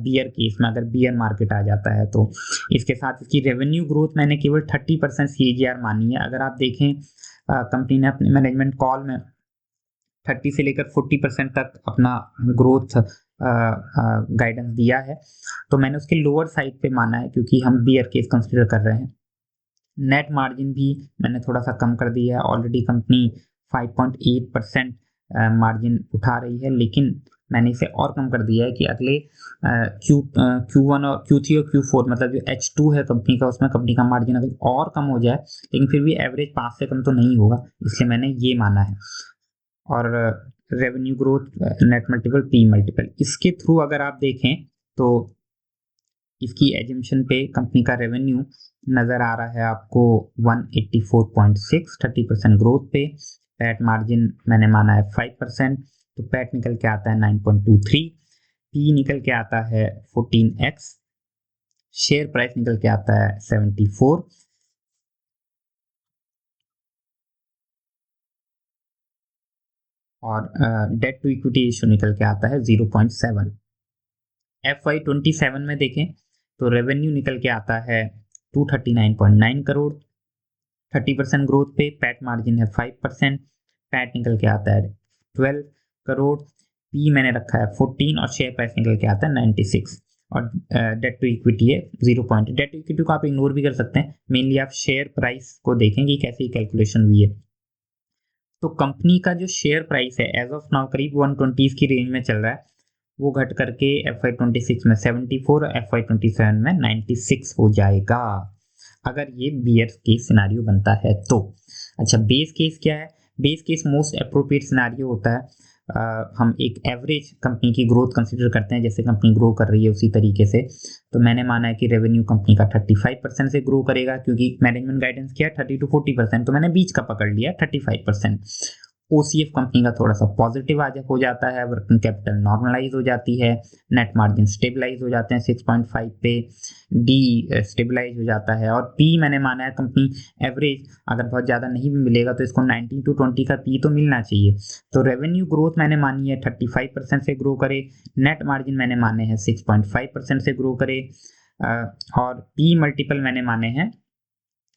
बियर केस में, अगर बियर मार्केट आ जाता है तो। इसके साथ इसकी रेवेन्यू ग्रोथ मैंने केवल 30% CAGR मानी है। अगर आप देखें कंपनी ने अपने मैनेजमेंट कॉल में 30 से लेकर 40% तक अपना ग्रोथ गाइडेंस दिया है, तो मैंने उसके लोअर साइड पे माना है क्योंकि हम बियर केस कंसिडर कर रहे हैं। नेट मार्जिन भी मैंने थोड़ा सा कम कर दिया है, ऑलरेडी कंपनी 5.8% मार्जिन उठा रही है, लेकिन मैंने इसे और कम कर दिया है कि अगले Q1 और Q3 और Q4 मतलब जो H2 है कंपनी का, उसमें कंपनी का मार्जिन अगर और कम हो जाए, लेकिन फिर भी एवरेज 5 से कम तो नहीं होगा, इसलिए मैंने ये माना है। और revenue growth, net multiple, P multiple, इसके थ्रू अगर आप देखें तो इसकी एजम्पशन पे कंपनी का रेवेन्यू नज़र आ रहा है आपको 184.6, 30% ग्रोथ पे। पैट मार्जिन मैंने माना है 5%, तो पैट निकल के आता है 9.23, पी निकल के आता है 14x, शेयर प्राइस निकल के आता है 74, और डेट टू इक्विटी रेशियो निकल के आता है 0.7। FY27 में देखें तो रेवेन्यू निकल के आता है 239.9 करोड़, 30% ग्रोथ पे। पैट मार्जिन है 5%, पैट निकल के आता है 12 करोड़, पी मैंने रखा है 14 और शेयर प्राइस निकल के आता है 96, और डेट टू इक्विटी है 0 पॉइंट। डेट टू इक्विटी को आप इग्नोर भी कर सकते हैं, मेनली आप शेयर प्राइस को देखेंगे कैसी कैलकुलेशन हुई है। तो कंपनी का जो शेयर प्राइस है एज ऑफ नाउ करीब 120 की रेंज में चल रहा है, वो घट करके FY26 में 74 और FY27 में 96 हो जाएगा अगर ये बियर केस सिनारियो बनता है तो। अच्छा, बेस केस क्या है? Base case most appropriate scenario होता है। हम एक एवरेज कंपनी की ग्रोथ कंसिडर करते हैं, जैसे कंपनी ग्रो कर रही है उसी तरीके से। तो मैंने माना है कि रेवेन्यू कंपनी का 35% से ग्रो करेगा, क्योंकि मैनेजमेंट गाइडेंस किया 30 to 40%, तो मैंने बीच का पकड़ लिया 35%। OCF कंपनी का थोड़ा सा पॉजिटिव हो जाता है, वर्किंग कैपिटल नॉर्मलाइज हो जाती है, नेट मार्जिन स्टेबलाइज हो जाते हैं 6.5 पे, डी स्टेबलाइज हो जाता है, और पी मैंने माना है कंपनी एवरेज, अगर बहुत ज़्यादा नहीं भी मिलेगा तो इसको 19 to 20 का पी तो मिलना चाहिए। तो रेवेन्यू ग्रोथ मैंने मानी है 35% से ग्रो करे, नेट मार्जिन मैंने माने हैं 6.5% से ग्रो करे, और पी मल्टीपल मैंने माने हैं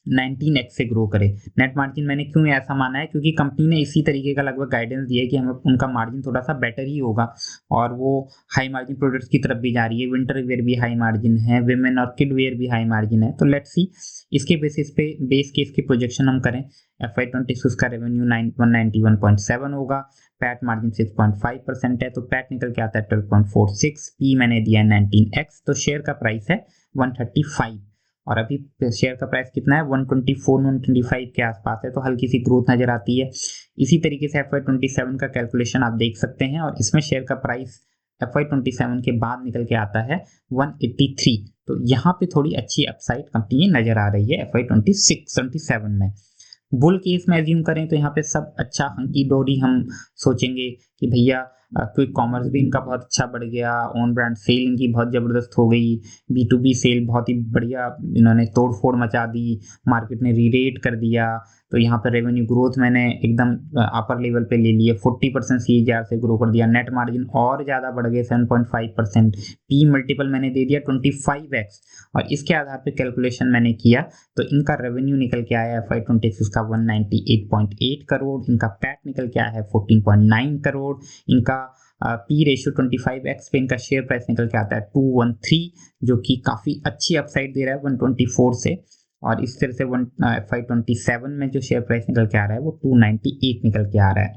19x से ग्रो करे। नेट मार्जिन मैंने क्यों ऐसा माना है, क्योंकि कंपनी ने इसी तरीके का लगभग गाइडेंस दिया है कि हमें उनका मार्जिन थोड़ा सा बेटर ही होगा, और वो हाई मार्जिन प्रोडक्ट्स की तरफ भी जा रही है। विंटर वेयर भी हाई मार्जिन है, विमेन और किड वेयर भी हाई मार्जिन है। तो लेट्स सी इसके बेसिस पे बेस केस की प्रोजेक्शन हम करें। FY26 का रेवेन्यू 191.7 होगा, पैट मार्जिन 6.5% है, तो पैट निकल के आता है 12.46, पी मैंने दिया है 19x, तो शेयर का प्राइस है 135, और अभी शेयर का प्राइस कितना है 124 125 के आसपास है, तो हल्की सी ग्रोथ नजर आती है। इसी तरीके से FY27 का कैलकुलेशन आप देख सकते हैं, और इसमें शेयर का प्राइस FY27 के बाद निकल के आता है 183, तो यहाँ पे थोड़ी अच्छी अपसाइड कंपनी नजर आ रही है FY27 में। बुल केस में एज्यूम करें तो यहाँ पे सब अच्छा हंकी डोरी हम सोचेंगे कि भैया क्विक कॉमर्स भी इनका बहुत अच्छा बढ़ गया, ऑन ब्रांड सेल इनकी बहुत ज़बरदस्त हो गई, B2B सेल बहुत ही बढ़िया इन्होंने तोड़ फोड़ मचा दी, मार्केट ने रीरेट कर दिया। तो यहाँ पर रेवेन्यू ग्रोथ मैंने एकदम अपर लेवल पे ले लिए, 40% CAGR से ग्रो कर दिया, नेट मार्जिन और ज़्यादा बढ़ गए 7.5%, पी मल्टीपल मैंने दे दिया 25x, और इसके आधार पे कैलकुलेशन मैंने किया तो इनका रेवेन्यू निकल के आया FY26 का 198.8 करोड़, इनका पैट निकल के आया है 14.9 करोड़, इनका पी रेशियो 25x पे इनका शेयर प्राइस निकल के आता है 213, जो कि काफ़ी अच्छी अपसाइड दे रहा है 124 से, और इस तरह से FY27 में जो शेयर प्राइस निकल के आ रहा है वो 298 निकल के आ रहा है।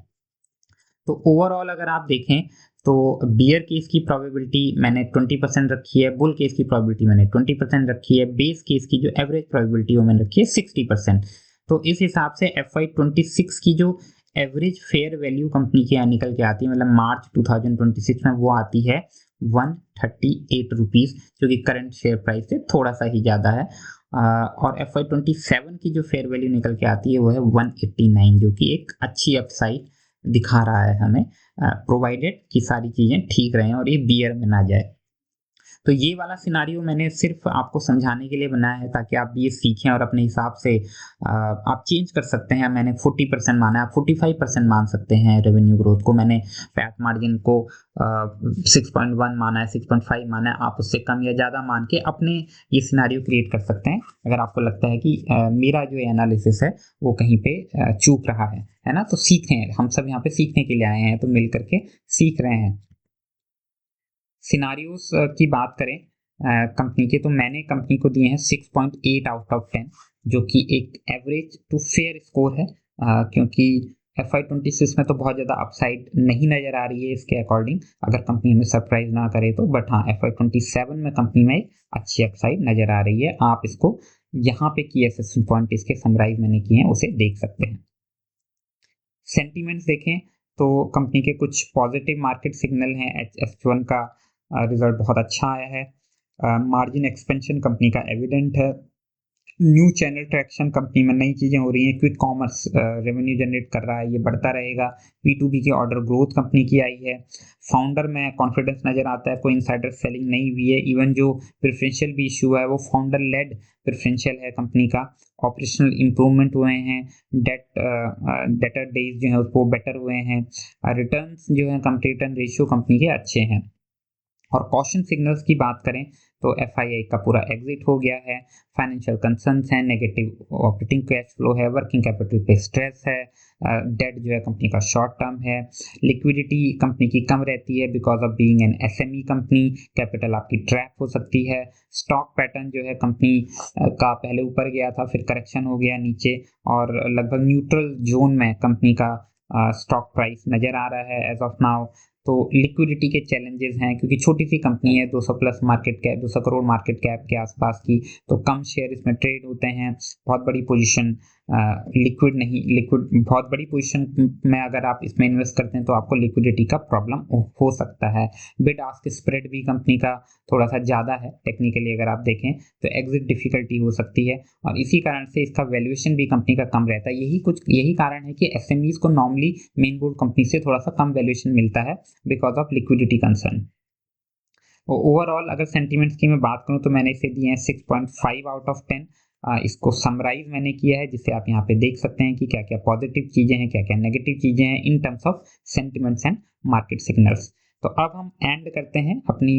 तो ओवरऑल अगर आप देखें तो बियर केस की प्रोबेबिलिटी मैंने 20% रखी है, बुल केस की प्रोबेबिलिटी मैंने 20% रखी है, बेस केस की जो एवरेज प्रोबेबिलिटी वो मैंने रखी है 60%। तो इस हिसाब से FY26 की जो एवरेज फेयर वैल्यू कंपनी की निकल के आती है, मतलब मार्च 2026 में, वो आती है 138 रुपीज़, जो कि करंट शेयर प्राइस से थोड़ा सा ही ज़्यादा है। और FY27 की जो फेयर वैल्यू निकल के आती है वो है 189, जो कि एक अच्छी अपसाइड दिखा रहा है हमें, प्रोवाइडेड कि सारी चीज़ें ठीक रहें और ये बियर में ना जाए। तो ये वाला सिनारियो मैंने सिर्फ आपको समझाने के लिए बनाया है, ताकि आप भी ये सीखें और अपने हिसाब से आप चेंज कर सकते हैं। मैंने 40% माना है, आप 45% मान सकते हैं रेवेन्यू ग्रोथ को। मैंने पैट मार्जिन को 6.1 माना है, 6.5 माना है, आप उससे कम या ज़्यादा मान के अपने ये सिनारियो क्रिएट कर सकते हैं, अगर आपको लगता है कि मेरा जो एनालिसिस है वो कहीं पे चूक रहा है ना। तो सीखें, हम सब यहाँ पे सीखने के लिए आए हैं, तो मिल करके सीख रहे हैं। सिनारियोस की बात करें कंपनी के, तो मैंने कंपनी को दिए हैं 6.8 आउट ऑफ 10, जो कि एक एवरेज टू फेयर स्कोर है, क्योंकि FY26 में तो बहुत ज़्यादा अपसाइड नहीं नज़र आ रही है इसके अकॉर्डिंग, अगर कंपनी हमें सरप्राइज ना करे तो, बट हाँ FY27 में कंपनी में एक अच्छी अपसाइड नज़र आ रही है। आप इसको यहाँ पे की असेसमेंट पॉइंट इसके समराइज मैंने किए हैं, उसे देख सकते हैं। सेंटीमेंट्स देखें तो कंपनी के कुछ पॉजिटिव मार्केट सिग्नल हैं। H1 का रिजल्ट बहुत अच्छा आया है। मार्जिन एक्सपेंशन कंपनी का एविडेंट है। न्यू चैनल ट्रैक्शन कंपनी में नई चीज़ें हो रही हैं। क्विक कॉमर्स रेवेन्यू जनरेट कर रहा है, ये बढ़ता रहेगा। P2B की ऑर्डर ग्रोथ कंपनी की आई है। फाउंडर में कॉन्फिडेंस नज़र आता है, कोई इनसाइडर सेलिंग नहीं हुई है। इवन जो प्रेफरेंशियल भी इशू है वो फाउंडर लेड प्रेफरेंशियल है कंपनी का। ऑपरेशनल इंप्रूवमेंट हुए हैं। डेटर डेज जो है वो बेटर हुए हैं। रिटर्न्स जो है कंपनी रिटर्न रेशियो कंपनी के अच्छे हैं। और कॉशन सिग्नल्स की बात करें तो FII का पूरा एग्जिट हो गया है। फाइनेंशियल कंसर्न्स हैं, नेगेटिव ऑपरेटिंग कैश फ्लो है, वर्किंग कैपिटल पे स्ट्रेस है, डेट जो है कंपनी का शॉर्ट टर्म है। लिक्विडिटी कंपनी की कम रहती है because of being an SME company. Capital आपकी ट्रैप हो सकती है। स्टॉक पैटर्न जो है कंपनी का पहले ऊपर गया था, फिर करेक्शन हो गया नीचे, और लगभग न्यूट्रल जोन में कंपनी का स्टॉक प्राइस नज़र आ रहा है एज ऑफ नाउ। तो लिक्विडिटी के चैलेंजेस हैं क्योंकि छोटी सी कंपनी है, 200 plus market cap, 200 crore market cap के आसपास की, तो कम शेयर इसमें ट्रेड होते हैं। बहुत बड़ी पोजीशन लिक्विड नहीं, लिक्विड बहुत बड़ी पोजीशन में अगर आप इसमें इन्वेस्ट करते हैं तो आपको लिक्विडिटी का प्रॉब्लम हो सकता है। बिड आस्क स्प्रेड भी कंपनी का थोड़ा सा ज़्यादा है टेक्निकली, अगर आप देखें तो एग्जिट डिफिकल्टी हो सकती है, और इसी कारण से इसका वैल्यूएशन भी कंपनी का कम रहता है। यही कारण है कि SMEs को नॉर्मली मेन बोर्ड कंपनी से थोड़ा सा कम वैल्यूएशन मिलता है because of liquidity concern. Overall अगर सेंटीमेंट्स की मैं बात करूं तो मैंने इसे दिए हैं 6.5 आउट ऑफ 10। इसको समराइज मैंने किया है, जिससे आप यहाँ पे देख सकते हैं कि क्या क्या पॉजिटिव चीज़ें हैं, क्या क्या नेगेटिव चीज़ें हैं in terms of sentiments and market signals. तो अब हम एंड करते हैं अपनी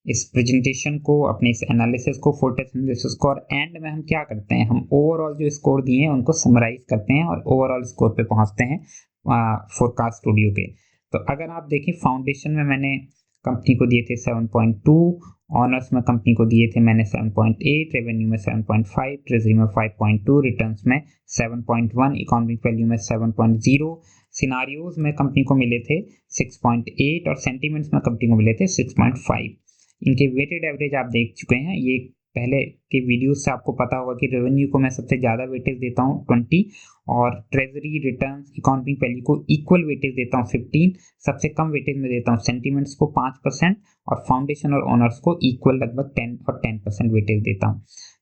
इस प्रेजेंटेशन को, अपने इस एनालिसिस को, फोर्टेक्स एनालिसिस को, और एंड में हम क्या करते हैं, हम ओवरऑल जो स्कोर दिए हैं उनको समराइज करते हैं और ओवरऑल स्कोर पे पहुंचते हैं फोरकास्ट स्टूडियो के। तो अगर आप देखें फाउंडेशन में मैंने कंपनी को दिए थे 7.2, ऑनर्स में कंपनी को दिए थे मैंने 7.8, रेवेन्यू में 7.5, ट्रेजरी में 5.2, रिटर्न्स में 7.1, इकोनॉमिक वैल्यू में 7.0, सिनारियोज में कंपनी को मिले थे 6.8 और सेंटीमेंट्स में कंपनी को मिले थे 6.5। इनके वेटेड एवरेज आप देख चुके हैं, ये पहले के वीडियोस से आपको पता होगा कि रेवेन्यू को मैं सबसे ज़्यादा वेटेज देता हूँ 20, और ट्रेजरी, रिटर्न्स, इकोनॉमिक वैल्यू को इक्वल वेटेज देता हूँ 15। सबसे कम वेटेज में देता हूँ सेंटीमेंट्स को 5%, और फाउंडेशन और ऑनर्स को इक्वल लगभग 10 और 10% वेटेज देता हूँ।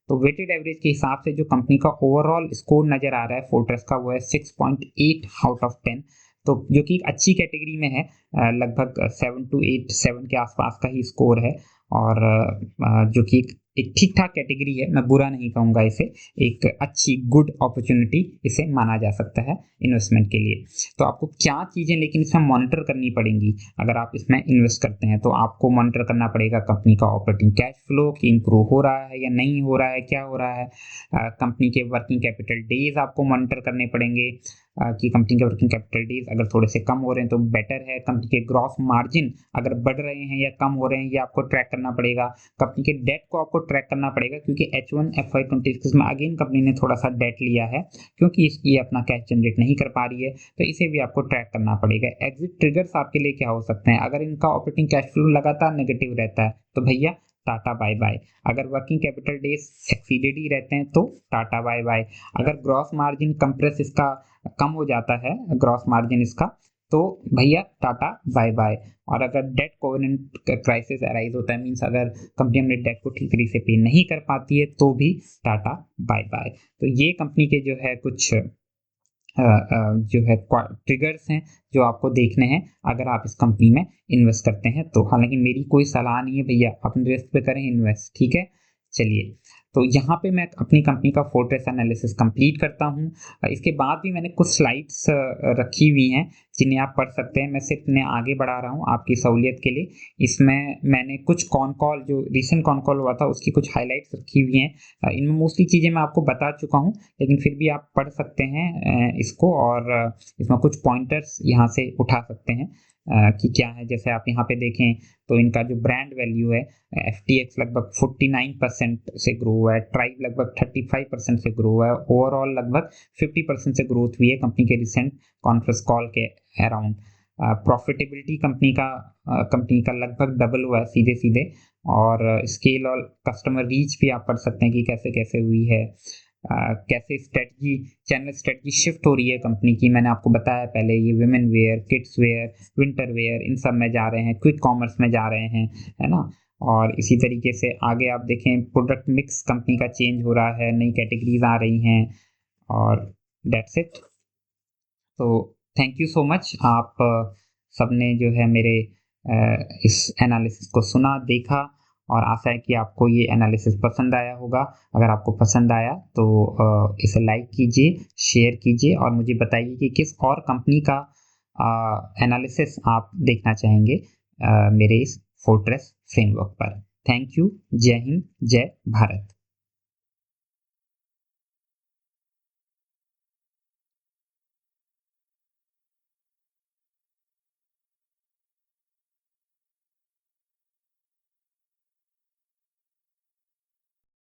तो वेटेड एवरेज के हिसाब से जो कंपनी का ओवरऑल स्कोर नज़र आ रहा है फोर्ट्रेस का, वो है 6.8 आउट ऑफ 10, तो जो कि एक अच्छी कैटेगरी में है। लगभग 7 to 8, 7 के आसपास का ही स्कोर है, और जो कि एक ठीक ठाक कैटेगरी है, मैं बुरा नहीं कहूँगा इसे, एक अच्छी गुड अपॉर्चुनिटी इसे माना जा सकता है इन्वेस्टमेंट के लिए। तो आपको क्या चीज़ें लेकिन इसमें मॉनिटर करनी पड़ेंगी अगर आप इसमें इन्वेस्ट करते हैं, तो आपको मॉनिटर करना पड़ेगा कंपनी का ऑपरेटिंग कैश फ्लो कि इम्प्रूव हो रहा है या नहीं हो रहा है, क्या हो रहा है। कंपनी के वर्किंग कैपिटल डेज आपको मॉनिटर करने पड़ेंगे कि कंपनी के वर्किंग कैपिटल डेज अगर थोड़े से कम हो रहे हैं तो बेटर है। कंपनी के ग्रॉस मार्जिन अगर बढ़ रहे हैं या कम हो रहे हैं, ये आपको ट्रैक करना पड़ेगा। कंपनी के डेट को आपको ट्रैक करना पड़ेगा, क्योंकि H1 FY26 में अगेन कंपनी ने थोड़ा सा डेट लिया है क्योंकि ये अपना कैश जनरेट नहीं कर पा रही है, तो इसे भी आपको ट्रैक करना पड़ेगा। एग्जिट ट्रिगर्स आपके लिए क्या हो सकते हैं, अगर इनका ऑपरेटिंग कैश फ्लो लगातार नेगेटिव रहता है तो भैया टाटा बाय बाय। अगर वर्किंग कैपिटल डेज एक्सीडेड ही रहते हैं तो टाटा बाय बाय। अगर ग्रॉस मार्जिन कंप्रेस इसका कम हो जाता है, ग्रॉस मार्जिन इसका, तो भैया टाटा बाय बाय। और अगर डेट कोवेनेंट क्राइसिस अराइज होता है, मीन्स अगर कंपनी अपने डेट को ठीक तरीके से पे नहीं कर पाती है, तो भी टाटा बाय बाय। तो ये कंपनी के जो है कुछ जो है ट्रिगर्स हैं जो आपको देखने हैं अगर आप इस कंपनी में इन्वेस्ट करते हैं तो। हालांकि मेरी कोई सलाह नहीं है भैया, अपने रिस्क पे करें इन्वेस्ट, ठीक है। चलिए, तो यहाँ पे मैं अपनी कंपनी का फोर्ट्रेस एनालिसिस कंप्लीट करता हूँ। इसके बाद भी मैंने कुछ स्लाइड्स रखी हुई हैं जिन्हें आप पढ़ सकते हैं। मैं सिर्फ इन्हें आगे बढ़ा रहा हूँ आपकी सहूलियत के लिए। इसमें मैंने कुछ कॉन कॉल, जो रिसेंट कॉन कॉल हुआ था, उसकी कुछ हाईलाइट्स रखी हुई हैं। इनमें मोस्टली चीज़ें मैं आपको बता चुका हूँ, लेकिन फिर भी आप पढ़ सकते हैं इसको, और इसमें कुछ पॉइंटर्स यहाँ से उठा सकते हैं। कि क्या है। जैसे आप यहाँ पे देखें तो इनका जो ब्रांड वैल्यू है, FTX लगभग 49% से ग्रो हुआ है, ट्राइब लगभग 35% से ग्रो हुआ है, ओवरऑल लगभग 50% से ग्रोथ हुई है कंपनी के रिसेंट कॉन्फ्रेंस कॉल के अराउंड। प्रॉफिटेबिलिटी कंपनी का लगभग डबल हुआ है सीधे सीधे, और स्केल और कस्टमर रीच भी आप पढ़ सकते हैं कि कैसे कैसे हुई है। कैसे चैनल स्ट्रेटजी शिफ्ट हो रही है कंपनी की। मैंने आपको बताया पहले, ये women wear, kids wear, winter wear, इन सब में जा रहे हैं, क्विक कॉमर्स में जा रहे हैं, है ना। और इसी तरीके से आगे आप देखें, प्रोडक्ट मिक्स कंपनी का चेंज हो रहा है, नई कैटेगरीज आ रही हैं, और दैट्स इट। तो थैंक यू सो मच। आप सबने जो है मेरे इस एनालिसिस को सुना, देखा, और आशा है कि आपको ये एनालिसिस पसंद आया होगा। अगर आपको पसंद आया तो इसे लाइक कीजिए, शेयर कीजिए, और मुझे बताइए कि किस और कंपनी का एनालिसिस आप देखना चाहेंगे मेरे इस फोर्ट्रेस फ्रेमवर्क पर। Thank you. जय हिंद, जय भारत।